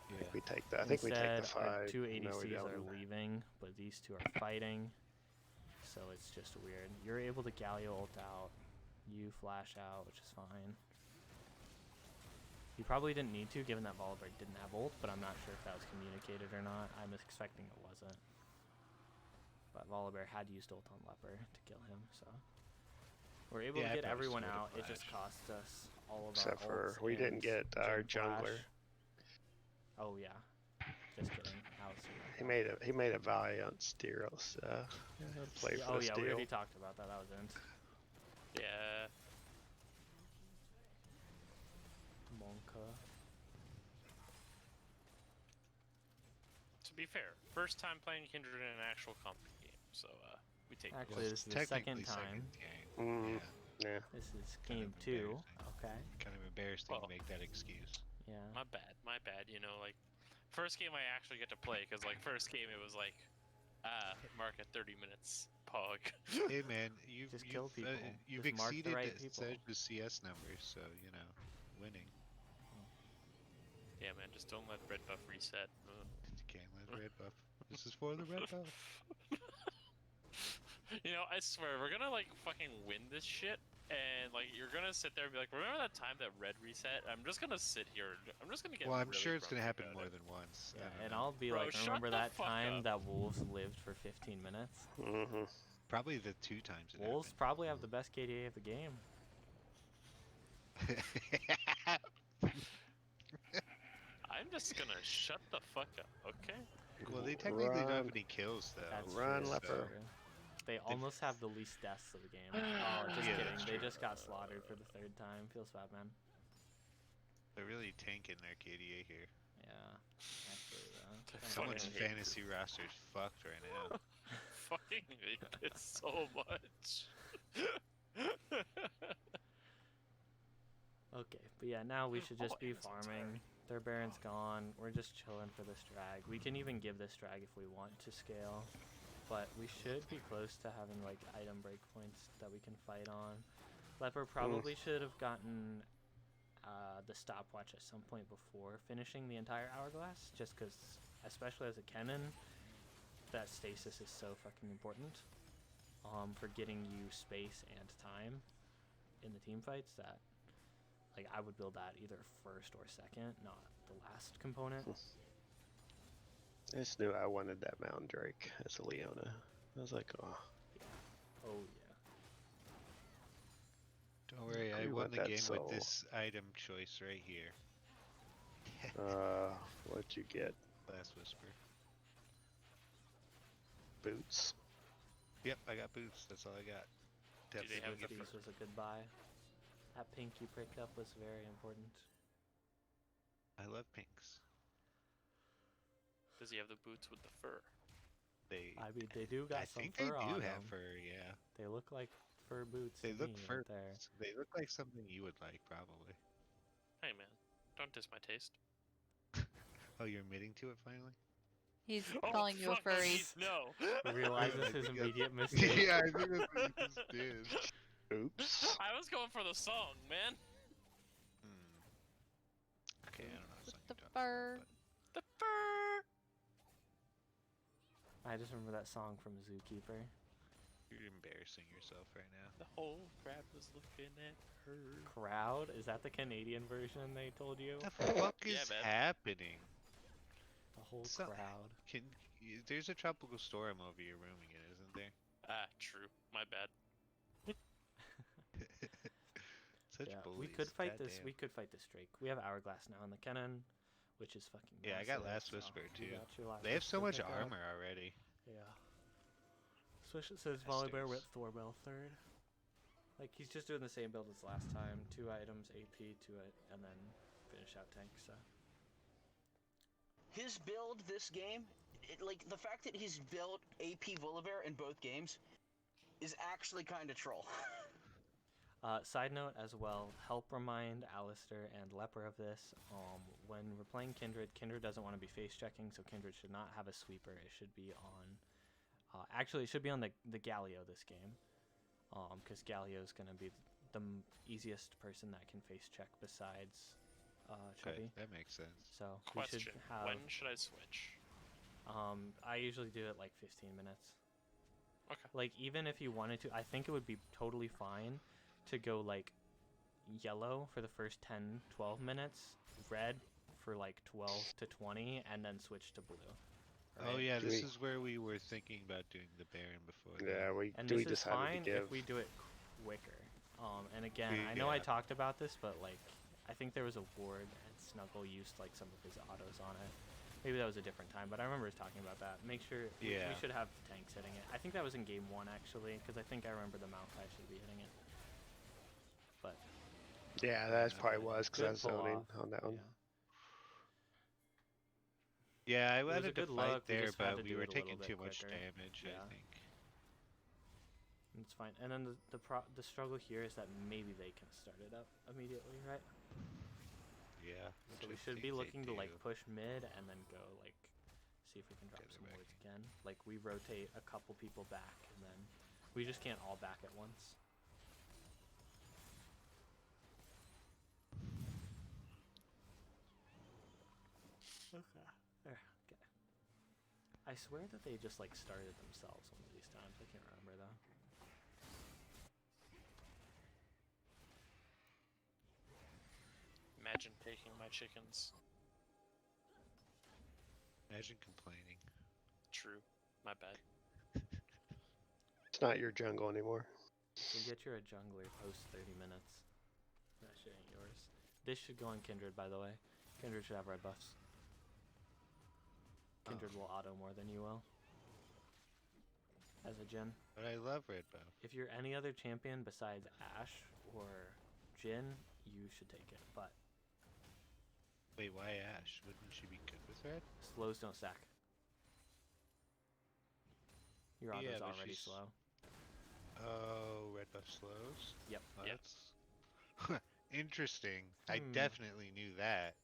I think we take the. I think we take Instead, the fight. our two No, we ADCs are don't. leaving, but these two are fighting. So it's just weird. You're able to Galio ult out. You flash out, which is fine. You probably didn't need to, given that Volibear didn't have ult, but I'm not sure if that was communicated or not. I'm expecting it wasn't. But Volibear had used ult on Leopard to kill him, so. We're able Yeah, I to get probably everyone still out. would've It just flashed. costs us all of Except our for ults we didn't and get our Gen Flash. jungler. Oh yeah. Just kidding. He made a valiant steal. So play for Oh the yeah, we steal. already talked about that. That was int. yeah. Monka. To be fair, first time playing Kindred in an actual comp game, so we take Actually, it. this is the second technically time. game. Mm. Yeah. Yeah. This is Kind game of 2. embarrassing. Okay. Kind of embarrassing Well- to make that excuse. Yeah. My bad. You know, like, first game I actually get to play, because, like, first game it was like, mark at 30 minutes, pog. Hey man, you've Just kill people. you've Just mark the exceeded right people. the CS numbers, so you know, winning. Yeah, man, just don't let red buff reset. You can't let red buff. This is for the red buff. You know, I swear, we're gonna, like, fucking win this shit, and, like, you're gonna sit there and be like, remember that time that red reset? I'm just gonna sit here, I'm just gonna get Well, I'm really sure it's gonna grumpy happen about more it. than once. I Yeah, don't and know. I'll be Bro, like, shut remember the that fuck time up. that wolves lived for 15 minutes? Mm-hmm. Probably the 2 times it Wolves probably have the best KDA of the game. happened. I'm just gonna shut the fuck up, okay? Well, they technically don't have Run. any kills though. That's Run, true. leper. That's true. They almost have the least deaths of the game. Oh, just Yeah, kidding. that's They true. just got slaughtered for the 3rd time. Feels bad, man. They're really tanking their KDA here. Yeah. Actually, Fucking Someone's hate fantasy roster's fucked right now. Fucking hate this so much. Okay, but yeah, now we should just Oh, be I'm so farming. tired. Their Baron's gone. We're just chilling for this drag. We can even give this drag if we want to scale. But we should be close to having like item breakpoints that we can fight on. Leper probably should have gotten the stopwatch at some point before finishing the entire hourglass, just because, especially as a Kennen, that stasis is so fucking important for getting you space and time in the team fights that, like, I would build that either first or second, not the last component. I just knew I wanted that Mountain Drake as a Leona. I was like, oh. Oh yeah. Don't worry, I We won want the that game soul. with this item choice right here. What'd you get? Last Whisper. Boots. Yep, I got boots. That's all I got. Do they have the These was a good buy. That pink you picked up was very important. I love pinks. Does he have the boots with the fur? They. I mean, they do got I some think they fur do on have 'em. fur. Yeah. They look like fur boots. They to look me fur. right there. They look like something you would like, probably. Hey man, don't diss my taste. Oh, you're admitting to it finally? He's Oh, calling you a fuck, no, furry. No. He realizes I his think immediate mistake. Yeah, I think that's what you just did. Oops. I was going for the song, man. Okay, I don't know what song The you're talking fur. about, The fur. I just remember that song from Zookeeper. but you're embarrassing yourself right now. The whole crowd was looking at her. Crowd? Is that the Canadian version they told you? What the fuck Yeah, is man. happening? The whole So- crowd. There's a tropical storm over your room again, isn't there? Ah, true. My bad. Such Yeah, bullies. we could fight this. goddamn. We could fight this Drake. We have Hourglass now in the Kennen, which is fucking. Yeah, I got massive, Last so Whisper, you too. got your Last They have so Whisper much pick up. armor already. Yeah. Especially since Volibear Bastards. went Thorwell 3rd. Like, he's just doing the same build as last time. 2 items, AP, 2 and then finish out tank, so. His build this game, like the fact that he's built AP Volibear in both games, is actually kind of troll. Side note as well, help remind Alistair and Leper of this. When we're playing Kindred, Kindred doesn't want to be face checking, so Kindred should not have a sweeper. It should be on. Actually, it should be on the Galio this game. Because Galio is going to be the easiest person that can face check besides Okay, Chubby. that makes sense. So Question: we should have. When should I switch? I usually do it like 15 minutes. Okay. Like, even if you wanted to, I think it would be totally fine to go like yellow for the first 10, 12 minutes, red for like 12 to 20, and then switch to blue. Oh right? yeah, Do this we- is where we were thinking about doing the Baron before. Yeah, we And we this is decided fine to give. if we do it quicker. And again, We- I know I yeah. talked about this, but like, I think there was a ward and Snuggle used like some of his autos on it. Maybe that was a different time, but I remember us talking about that. Make sure we Yeah. should have tanks hitting it. I think that was in game 1 actually, because I think I remember the Maokai should be hitting it. But Yeah, that's probably good- was because good I was pull zoning off, on that one. Yeah, I was a wanted to good fight look, we there, just had but to we do were it a little taking bit too much quicker. damage, Yeah. I think. It's fine. And then the struggle here is that maybe they can start it up immediately, right? Yeah. So which we I should be think they looking to like do. push mid and then go like see if we can drop Get it some back. wards again. Like we rotate a couple people back and then we just can't all back at once. Okay. There. Okay. I swear that they just like started themselves one of these times. I can't remember though. Imagine taking my chickens. Imagine complaining. True. My bad. It's not your jungle anymore. If we get you a jungler post 30 minutes, that shit ain't yours. This should go on Kindred, by the way. Kindred should have red buffs. Kindred will auto more than you will. As a Jhin. But I love red buff. If you're any other champion besides Ashe or Jhin, you should take it. But Wait, why Ash? Wouldn't she be good with red? slows don't stack. Your auto's Yeah, but already she's- slow. Oh, red buff slows? Yep. Well, Yep. that's interesting. I Hmm. definitely knew that.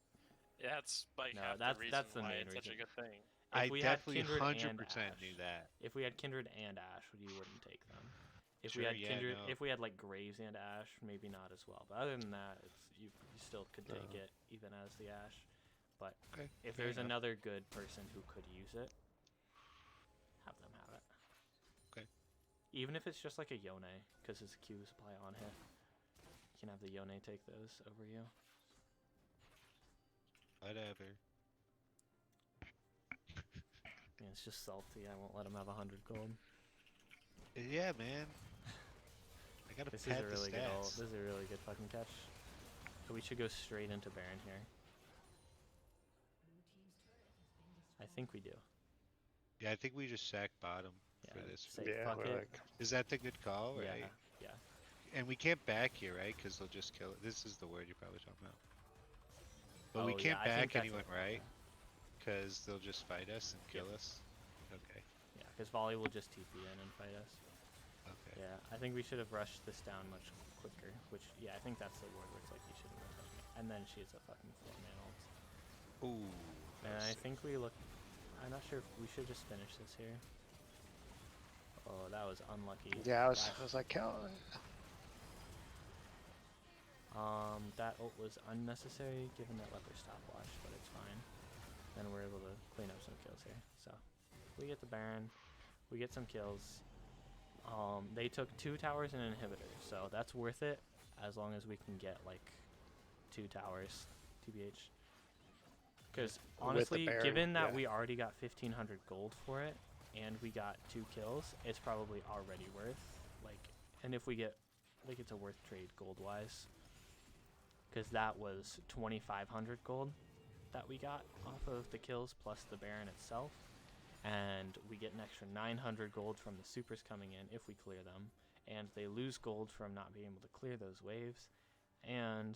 Yeah, that's like No, half that's- the reason that's the why main it's such a reason. good thing. I we had definitely Kindred and 100% knew Ashe- that. If we had Kindred and Ashe, you wouldn't take them. If Sure, we had yeah, Kindred, no. if we had like Graves and Ashe, maybe not as well. But other than that, you still could take Uh-huh. it even as the Ashe. But Okay. if fair there's enough. another good person who could use it, have them have it. Okay. Even if it's just like a Yone, because his Q supply on hit, you can have the Yone take those over you. Whatever. Yeah, it's just salty. I won't let him have 100 gold. Yeah, man. I gotta This is pad a the really good ult. stats. This is a really good fucking catch. So we should go straight into Baron here. I think we do. Yeah, I think we just sack bottom Yeah, for this. say Yeah, fuck we're it. like, Is that the good call, right? Yeah, yeah. And we can't back here, right? Because they'll just kill it. This is the word you're probably talking about. But we Oh, can't yeah, I think back that's anyone, it. right? Because they'll just fight us and kill Yep. us. Okay. Yeah, because Volley will just TP in and fight us. Okay. Yeah, I think we should have rushed this down much quicker. Which, yeah, I think that's the word where it's like you shouldn't have touched me. And then she has a fucking 4-man ult. Ooh. that And was I sick. think we look. I'm not sure if we should just finish this here. Oh, that was unlucky. yeah, I Flash. was like, hell. That ult was unnecessary given that leper stopwatch, but it's fine. Then we're able to clean up some kills here. So we get the Baron, we get some kills. They took 2 towers and an inhibitor, so that's worth it as long as we can get like 2 towers, TBH. Because With the honestly, Baron, given that yeah. we already got 1500 gold for it and we got 2 kills, it's probably already worth like. And if we get like, it's a worth trade gold wise. Because that was 2,500 gold that we got off of the kills plus the Baron itself. And we get an extra 900 gold from the supers coming in if we clear them. And they lose gold from not being able to clear those waves. And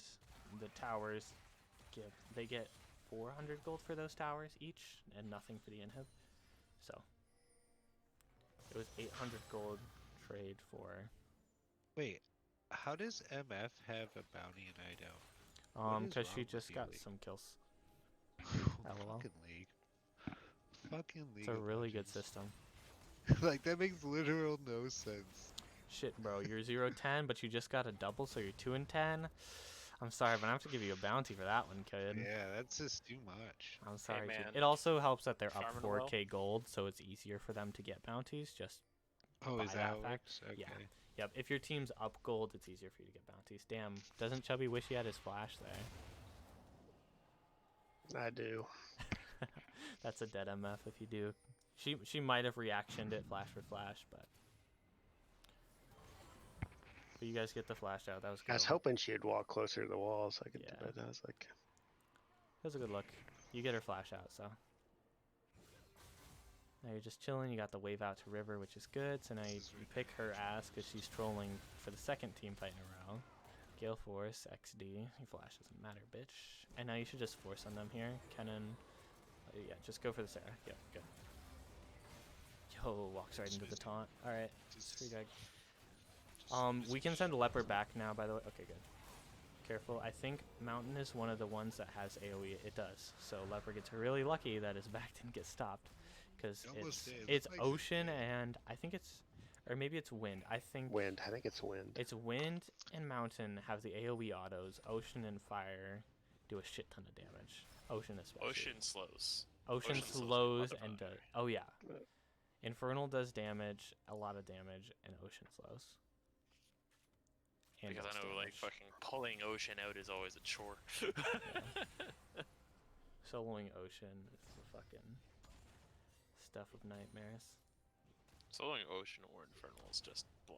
the towers they get 400 gold for those towers each and nothing for the inhib. So it was 800 gold trade for Wait, how does MF have a bounty and I don't? What is because she wrong with just you, got League? some kills. LOL. Fucking League. Fucking League. It's a of really good Legends. system. Like, that makes literal no sense. Shit, bro, you're 0-10, but you just got a double, so you're 2-10. I'm sorry, but I have to give you a bounty for that one, kid. Yeah, that's just too much. I'm sorry, kid. man. It also helps that they're up Farming well? 4k gold, so it's easier for them to get bounties. Just Oh, By is that that how it fact, works? Okay. yeah. Yep, if your team's up gold, it's easier for you to get bounties. Damn, doesn't Chubby wish he had his flash there? I do. That's a dead MF if you do. She might have reactioned it flash for flash, but you guys get the flash out. That was good. I was hoping she'd walk closer to the wall so I could. Yeah. But I was like, That was a good look. You get her flash out, so. Now you're just chilling. You got the wave out to river, which is good. So now you pick her ass because she's trolling for the second team fight in a row. Gale Force, XD. Your flash doesn't matter, bitch. And now you should just force on them here. Kennen. Yeah, just go for the Sarah. Yep, good. Yo, walks right into the taunt. Alright, free drag. We can send Leper back now, by the way. Okay, good. Careful. I think Mountain is one of the ones that has AoE. It does. So Leper gets really lucky that his back didn't get stopped. Because It almost did. it's Like it Ocean did. and I think it's... Or maybe it's Wind. I think Wind. I think it's wind. it's Wind and Mountain have the AoE autos. Ocean and Fire do a shit ton of damage. Ocean especially. Ocean slows. Ocean Ocean slows slows the and motherfucker. does... Oh, yeah. Infernal does damage, a lot of damage, and Ocean slows. And Because I does know, like, damage. fucking pulling Ocean out is always a chore. Soloing Ocean is the fucking stuff of nightmares. Soloing Ocean or Infernal is just blah.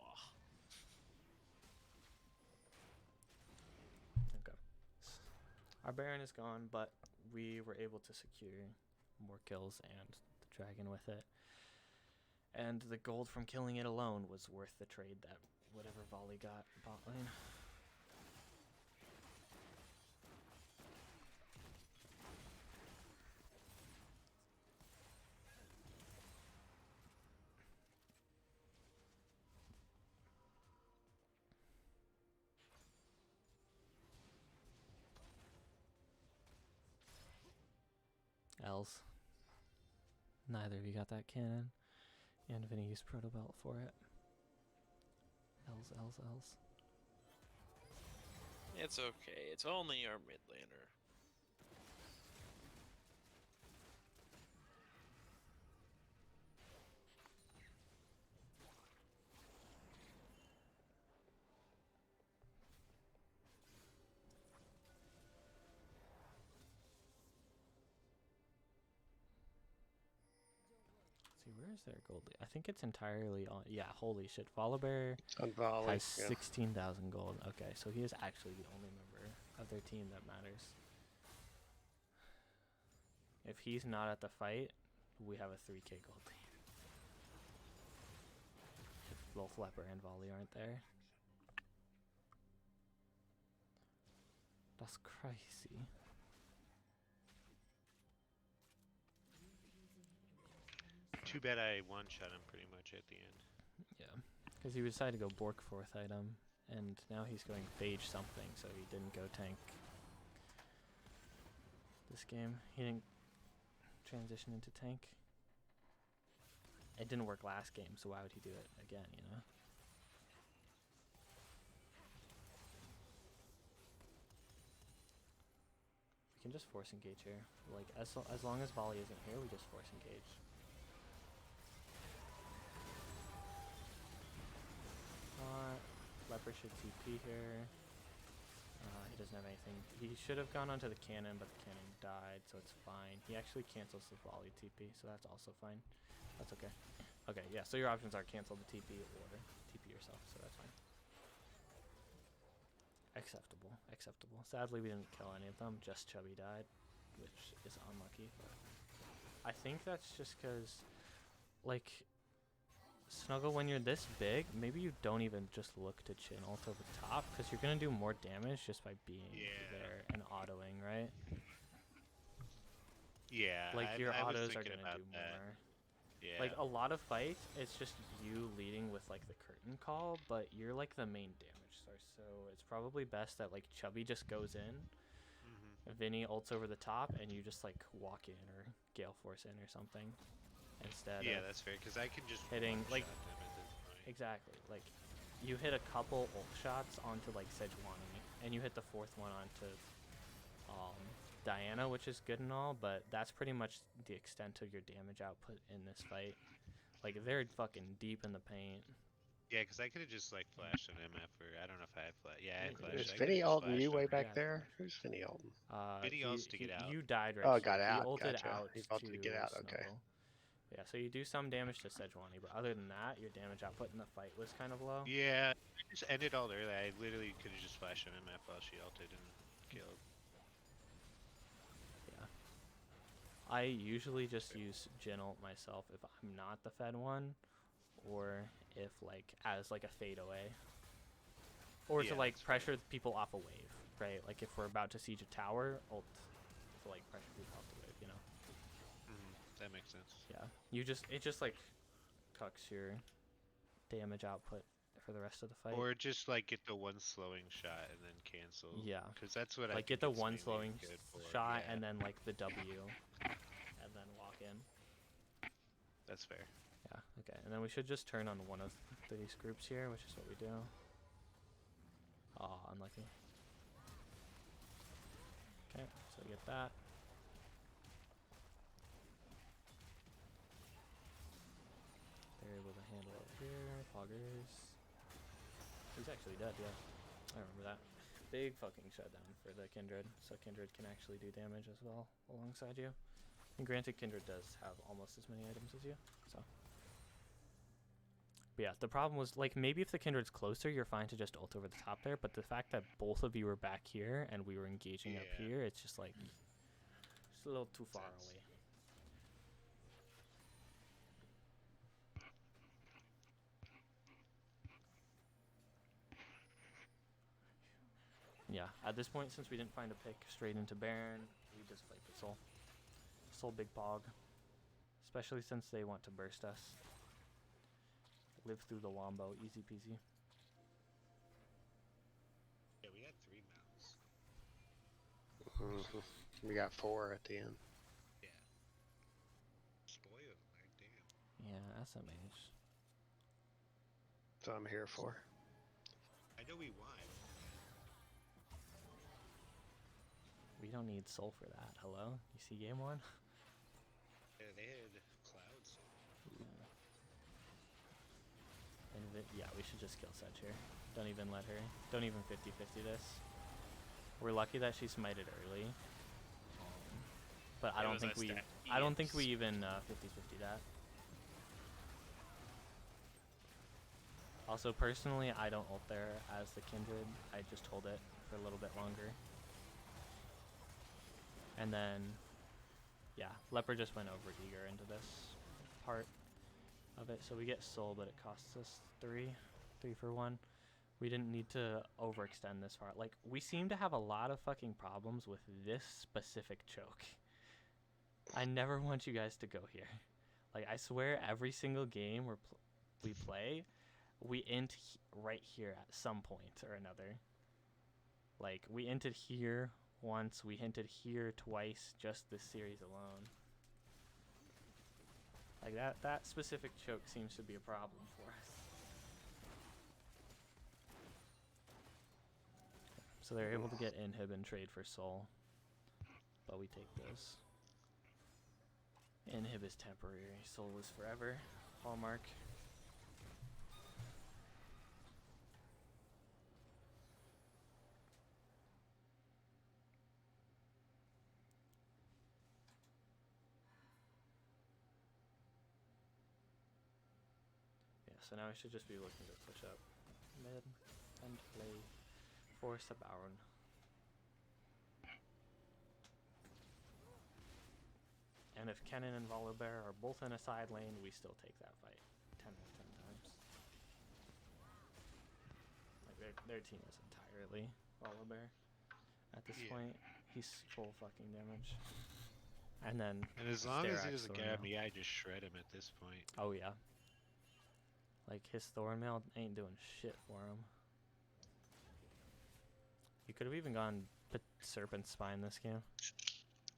Okay. Our Baron is gone, but we were able to secure more kills and the dragon with it. And the gold from killing it alone was worth the trade that whatever volley got bot lane. Els. Neither of you got that cannon. And Vinny used Proto Belt for it. Els. It's okay. It's only our mid laner. See, where is their gold? I think it's entirely on. Yeah, holy shit. Volibear On volley. has Yeah. 16,000 gold. Okay, so he is actually the only member of their team that matters. If he's not at the fight, we have a 3k gold lead. If both Leper and Volley aren't there. That's crazy. Too bad I one-shot him pretty much at the end. Yeah, because he decided to go Bork 4th item, and now he's going Phage something, so he didn't go tank this game. He didn't transition into tank. It didn't work last game, so why would he do it again, you know? We can just force engage here. Like, as long as Volley isn't here, we just force engage. Leper should TP here. He doesn't have anything. He should have gone onto the cannon, but the cannon died, so it's fine. He actually cancels the Volley TP, so that's also fine. That's okay. Okay, yeah, so your options are cancel the TP or TP yourself, so that's fine. Acceptable, acceptable. Sadly, we didn't kill any of them, just Chubby died, which is unlucky. But I think that's just because, like, Snuggle, when you're this big, maybe you don't even just look to chin ult over top, because you're going to do more damage just by being there and autoing, right? Yeah, Like, your I was autos are thinking going to about do that. more. Yeah. Like, a lot of fights, it's just you leading with, like, the curtain call, but you're, like, the main damage source, so it's probably best that, like, Chubby just goes in, Vinny ults over the top, and you just, like, walk in or Gale Force in or something. Instead Yeah, of that's fair, because I can just hitting, like, one-shot them at this point. exactly, like, you hit a couple ult shots onto, like, Sejuani, and you hit the 4th one onto Diana, which is good and all, but that's pretty much the extent of your damage output in this fight. Like, they're fucking deep in the paint. Yeah, because I could have just, like, flashed on MF, or I don't know if I had flash. Yeah, I had flash. Is I Vinny could've just ulting you flashed way on back Yeah. there? Who's Vinny ulting? Vinny ults to get out. You died right Oh, here. got out. He ulted Gotcha. out He ulted to get out. Okay. Snuggle. Yeah, so you do some damage to Sejuani, but other than that, your damage output in the fight was kind of low. Yeah, I just ended all early. I literally could have just flashed on MF while she ulted and killed. Yeah. I usually just use Jhin ult myself if I'm not the fed one, or if, like, as, like, a fade away. Or Yeah, to, like, that's fair. pressure people off a wave, right? Like, if we're about to siege a tower, ult to, like, pressure people off the wave, you know? That makes sense. Yeah. It just, like, cucks your damage output for the rest of the fight. Or just like get the one slowing shot and then cancel. Yeah. Because that's what I Like think get the it's one mainly slowing good for. shot Yeah, and then like the W, and then walk in. that's fair. Yeah. Okay. And then we should just turn on one of these groups here, which is what we do. Oh, unlucky. Okay, so we get that. They're able to handle it here. Poggers. He's actually dead, yeah. I remember that. Big fucking shutdown for the Kindred, so Kindred can actually do damage as well alongside you. And granted, Kindred does have almost as many items as you, so. But yeah, the problem was, like, maybe if the Kindred's closer, you're fine to just ult over the top there, but the fact that both of you were back here and we were engaging up Yeah. here, it's just like, just a little too far Sense. away. Yeah, at this point, since we didn't find a pick straight into Baron, we just played with Soul. Soul Big Pog. Especially since they want to burst us. Live through the wombo, easy peasy. Yeah, we had 3 mounts. We got 4 at the end. Yeah. Spoiled, like, damn. Yeah, SMH. So I'm here for. I know we won. We don't need Soul for that. Hello? You see game 1? Yeah, they had clouds. Yeah, we should just kill Sedge here. Don't even let her. Don't even 50-50 this. We're lucky that she smited early. But I It don't was think a we. stack I don't think EMs. we even 50-50 that. Also, personally, I don't ult there as the Kindred. I just hold it for a little bit longer. And then, yeah, Leopard just went over eager into this part of it. So we get Soul, but it costs us 3 for 1. We didn't need to overextend this far. Like, we seem to have a lot of fucking problems with this specific choke. I never want you guys to go here. Like, I swear every single game we play, we int right here at some point or another. Like, we inted here once, we hinted here twice just this series alone. Like, that specific choke seems to be a problem for us. So they're able to get inhib and trade for Soul. But we take this. Inhib is temporary, Soul is forever. Hallmark. Yeah, so now we should just be looking to push up mid and play for Sabaron. And if Kennen and Volibear are both in a side lane, we still take that fight 10 times. Like their team is entirely Volibear at this Yeah. point. He's full fucking damage. And then And as long as he Sterak's doesn't grab Thornmail. me, I just shred him at this point. Oh yeah. Like his Thornmail ain't doing shit for him. You could have even gone Serpent Spine this game.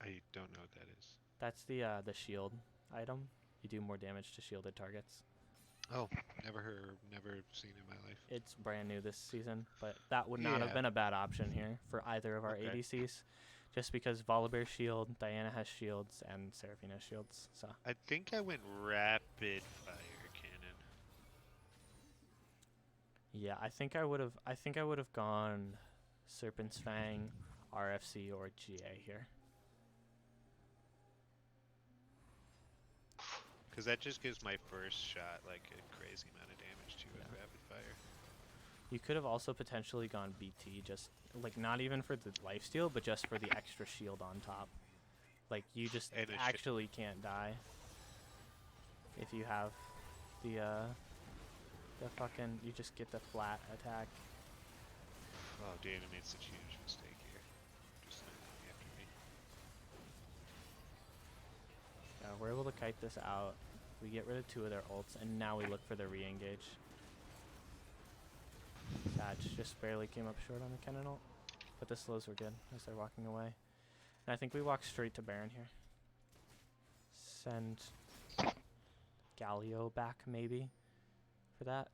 I don't know what that is. That's the shield item. You do more damage to shielded targets. Oh, never seen in my life. It's brand new this season, but that would not have Yeah. been a bad option here for either of our Okay. ADCs. Just because Volibear shield, Diana has shields, and Seraphine has shields. So I think I went rapid fire cannon. yeah, I think I would have gone Serpent's Fang, RFC, or GA here. Because that just gives my first shot like a crazy amount of damage too with Yeah. rapid fire. You could have also potentially gone BT, just like not even for the lifesteal, but just for the extra shield on top. Like you just And a actually can't die if you have the fucking, you just get the flat attack. Oh, Dana made such a huge mistake here. Just not going after me. Yeah, we're able to kite this out. We get rid of 2 of their ults, and now we look for the re-engage. Thatch just barely came up short on the cannon ult. But the slows were good as they're walking away. And I think we walk straight to Baron here. Send Galio back maybe for that.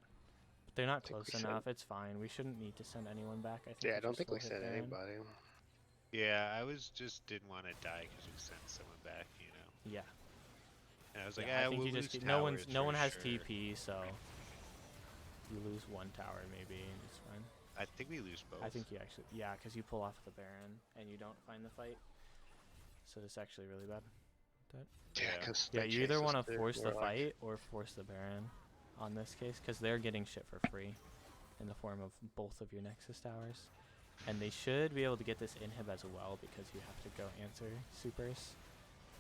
But they're not I think close we enough. It's fine. We shouldn't need to send anyone back. I think Yeah, I we don't just think we slow hit sent Baron. anybody. Yeah, I was just didn't want to die because we sent someone back, you know. Yeah. And I was like, Yeah, I think we'll you just lose no towers one for has sure. TP, so you lose one tower maybe. It's fine. I think we lose both. I think you actually, yeah, because you pull off the Baron and you don't find the fight. So it's actually really bad. Yeah, Yeah. because Yeah, you either want to force the fight or force the Baron on this case, because they're getting shit for free in the form of both of your Nexus towers. And they should be able to get this inhib as well, because you have to go answer supers.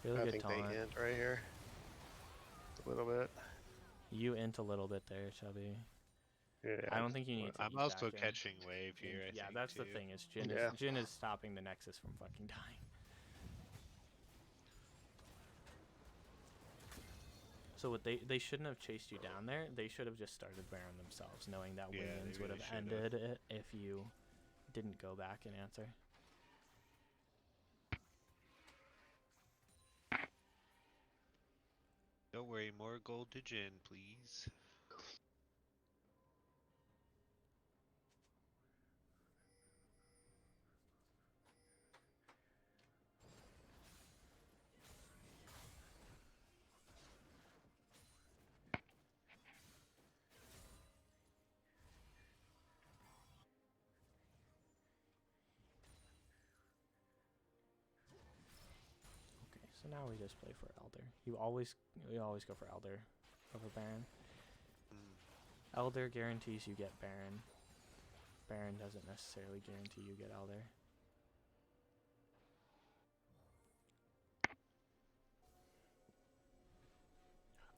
Really I good think taunt. they int right here. A little bit. You int a little bit there, Chubby. Yeah. I don't think you need to I'm eat also back in. catching wave here. I Yeah, think, that's the too. thing, is Jin, Yeah. Jin is stopping the Nexus from fucking dying. So what they shouldn't have chased you down there. They should have just started Baron themselves, knowing that Yeah, they wins would really have should've. ended it if you didn't go back and answer. Don't worry, more gold to Jin, please. Okay, so now we just play for Elder. We always go for Elder over Baron. Mm. Elder guarantees you get Baron. Baron doesn't necessarily guarantee you get Elder.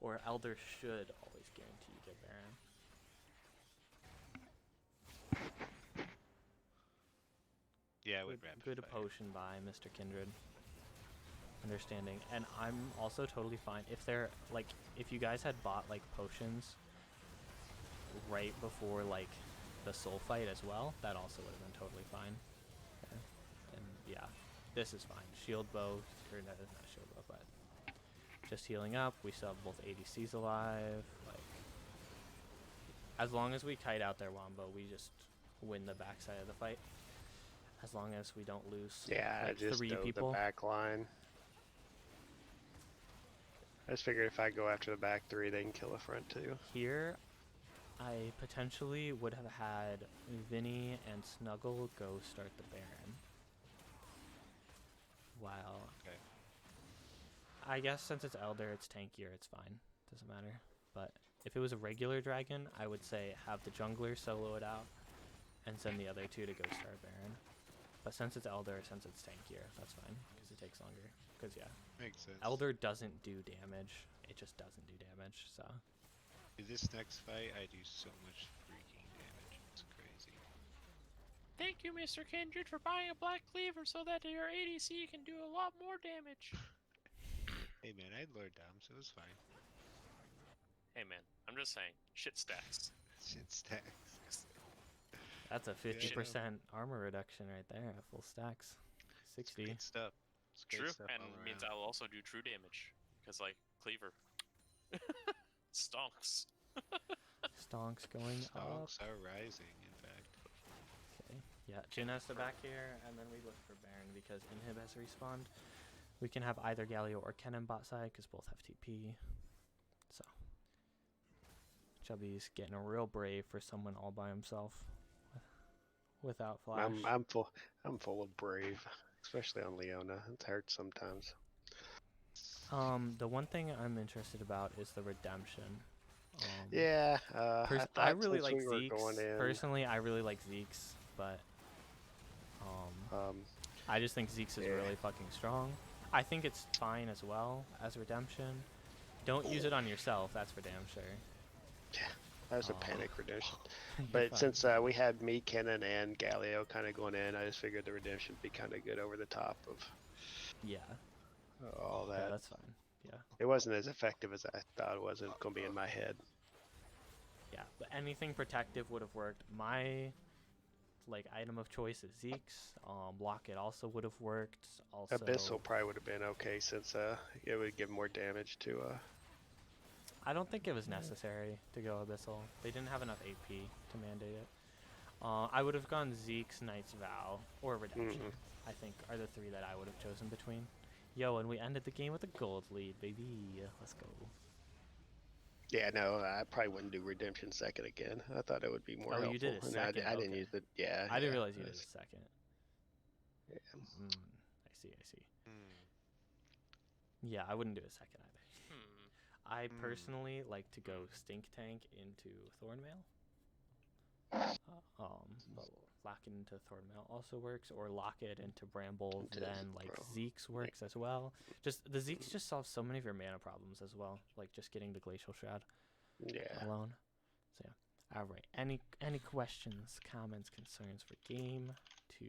Or Elder should always guarantee you get Baron. Yeah, I would Good, rapid good fire. potion by Mr. Kindred. Understanding. And I'm also totally fine if they're like, if you guys had bought like potions right before like the soul fight as well, that also would have been totally fine. Okay. And yeah, this is fine. Shield bow, or no, not shield bow, but just healing up. We still have both ADCs alive. Like, as long as we kite out their wombo, we just win the backside of the fight. As long as we don't lose Yeah, I like just 3 dove people. the back line. I just figured if I go after the back 3, they can kill the front 2. Here, I potentially would have had Vinny and Snuggle go start the Baron. While Okay. I guess since it's Elder, it's tankier, it's fine. Doesn't matter. But if it was a regular dragon, I would say have the jungler solo it out and send the other 2 to go start Baron. But since it's Elder, since it's tankier, that's fine, because it takes longer. Because, yeah, Makes sense. Elder doesn't do damage. It just doesn't do damage, so. In this next fight, I do so much freaking damage. It's crazy. Thank you, Mr. Kindred, for buying a Black Cleaver so that your ADC can do a lot more damage. Hey man, I had Lord Dom, so it was fine. Hey man, I'm just saying, shit stacks. Shit stacks. That's a 50% armor reduction right there at full stacks. It's 60. great stuff. It's great True, stuff and all means around. I'll also do true damage. Because, like, Cleaver. Stonks. Stonks going up. Stonks are rising, in fact. Okay. Yeah, Jin has to back here, and then we look for Baron because Inhib has respawned. We can have either Galio or Kennen bot side because both have TP. So. Chubby's getting real brave for someone all by himself. Without flash. I'm full of brave, especially on Leona. It hurts sometimes. The one thing I'm interested about is the redemption. Yeah, I really like we were Zeke's. going in, Personally, I really like Zeke's, but I just think Zeke's is yeah. really fucking strong. I think it's fine as well as redemption. Don't use it on yourself, that's for damn sure. that was a Oh. panic redemption. You're But fine. since we had me, Kennen, and Galio kind of going in, I just figured the redemption would be kind of good over the top of Yeah, all yeah, that. that's fine. Yeah, It wasn't as effective as I thought it was. It was going to be in my head. Yeah, but anything protective would have worked. My like item of choice is Zeke's. Locket also would have worked. Also, Abyssal probably would have been okay since it would give more damage to I don't think it was necessary to go Abyssal. They didn't have enough AP to mandate it. I would have gone Zeke's, Knight's Vow, or Redemption. I think are the three that I would have chosen between. Yo, and we ended the game with a gold lead, baby. Let's go. Yeah, no, I probably wouldn't do Redemption second again. I thought it would be more Oh, helpful. you did a and second, I didn't okay. use it. Yeah, I didn't yeah, realize you I did a was- second. yeah. I see, I see. Hmm. Yeah, I wouldn't do a second either. I Hmm. personally like to go Stink Tank into Thornmail. But lock it into Thornmail also works, or lock it into Bramble, Into then like Bro. Zeke's works as well. Just the Zeke's just solves so many of your mana problems as well, like just getting the Glacial Shroud Yeah. alone. So yeah. Alright. Any questions, comments, concerns for game 2?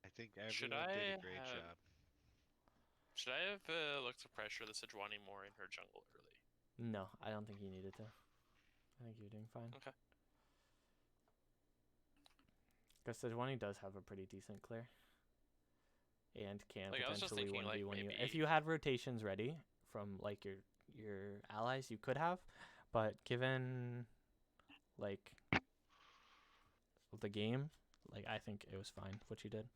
I think Should everyone did I a great have- job. Should I have looked to pressure the Sejuani more in her jungle early? No, I don't think you needed to. I think you're doing fine. Okay. Because Sejuani does have a pretty decent clear. And can Like, I was just potentially thinking, 1v1 like, you. If maybe- you had rotations ready from like your allies, you could have. But given like the game, like I think it was fine what you did.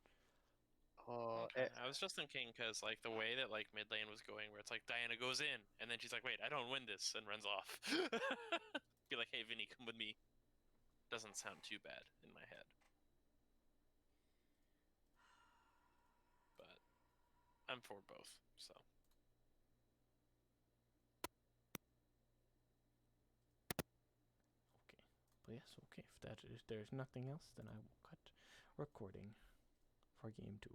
Okay. I was just thinking because like the way that like mid lane was going, where it's like Diana goes in and then she's like, "Wait, I don't win this," and runs off. Be like, "Hey, Vinny, come with me." Doesn't sound too bad in my head, but I'm for both. So Okay. But yes, okay. If there's nothing else, then I will cut recording for game 2.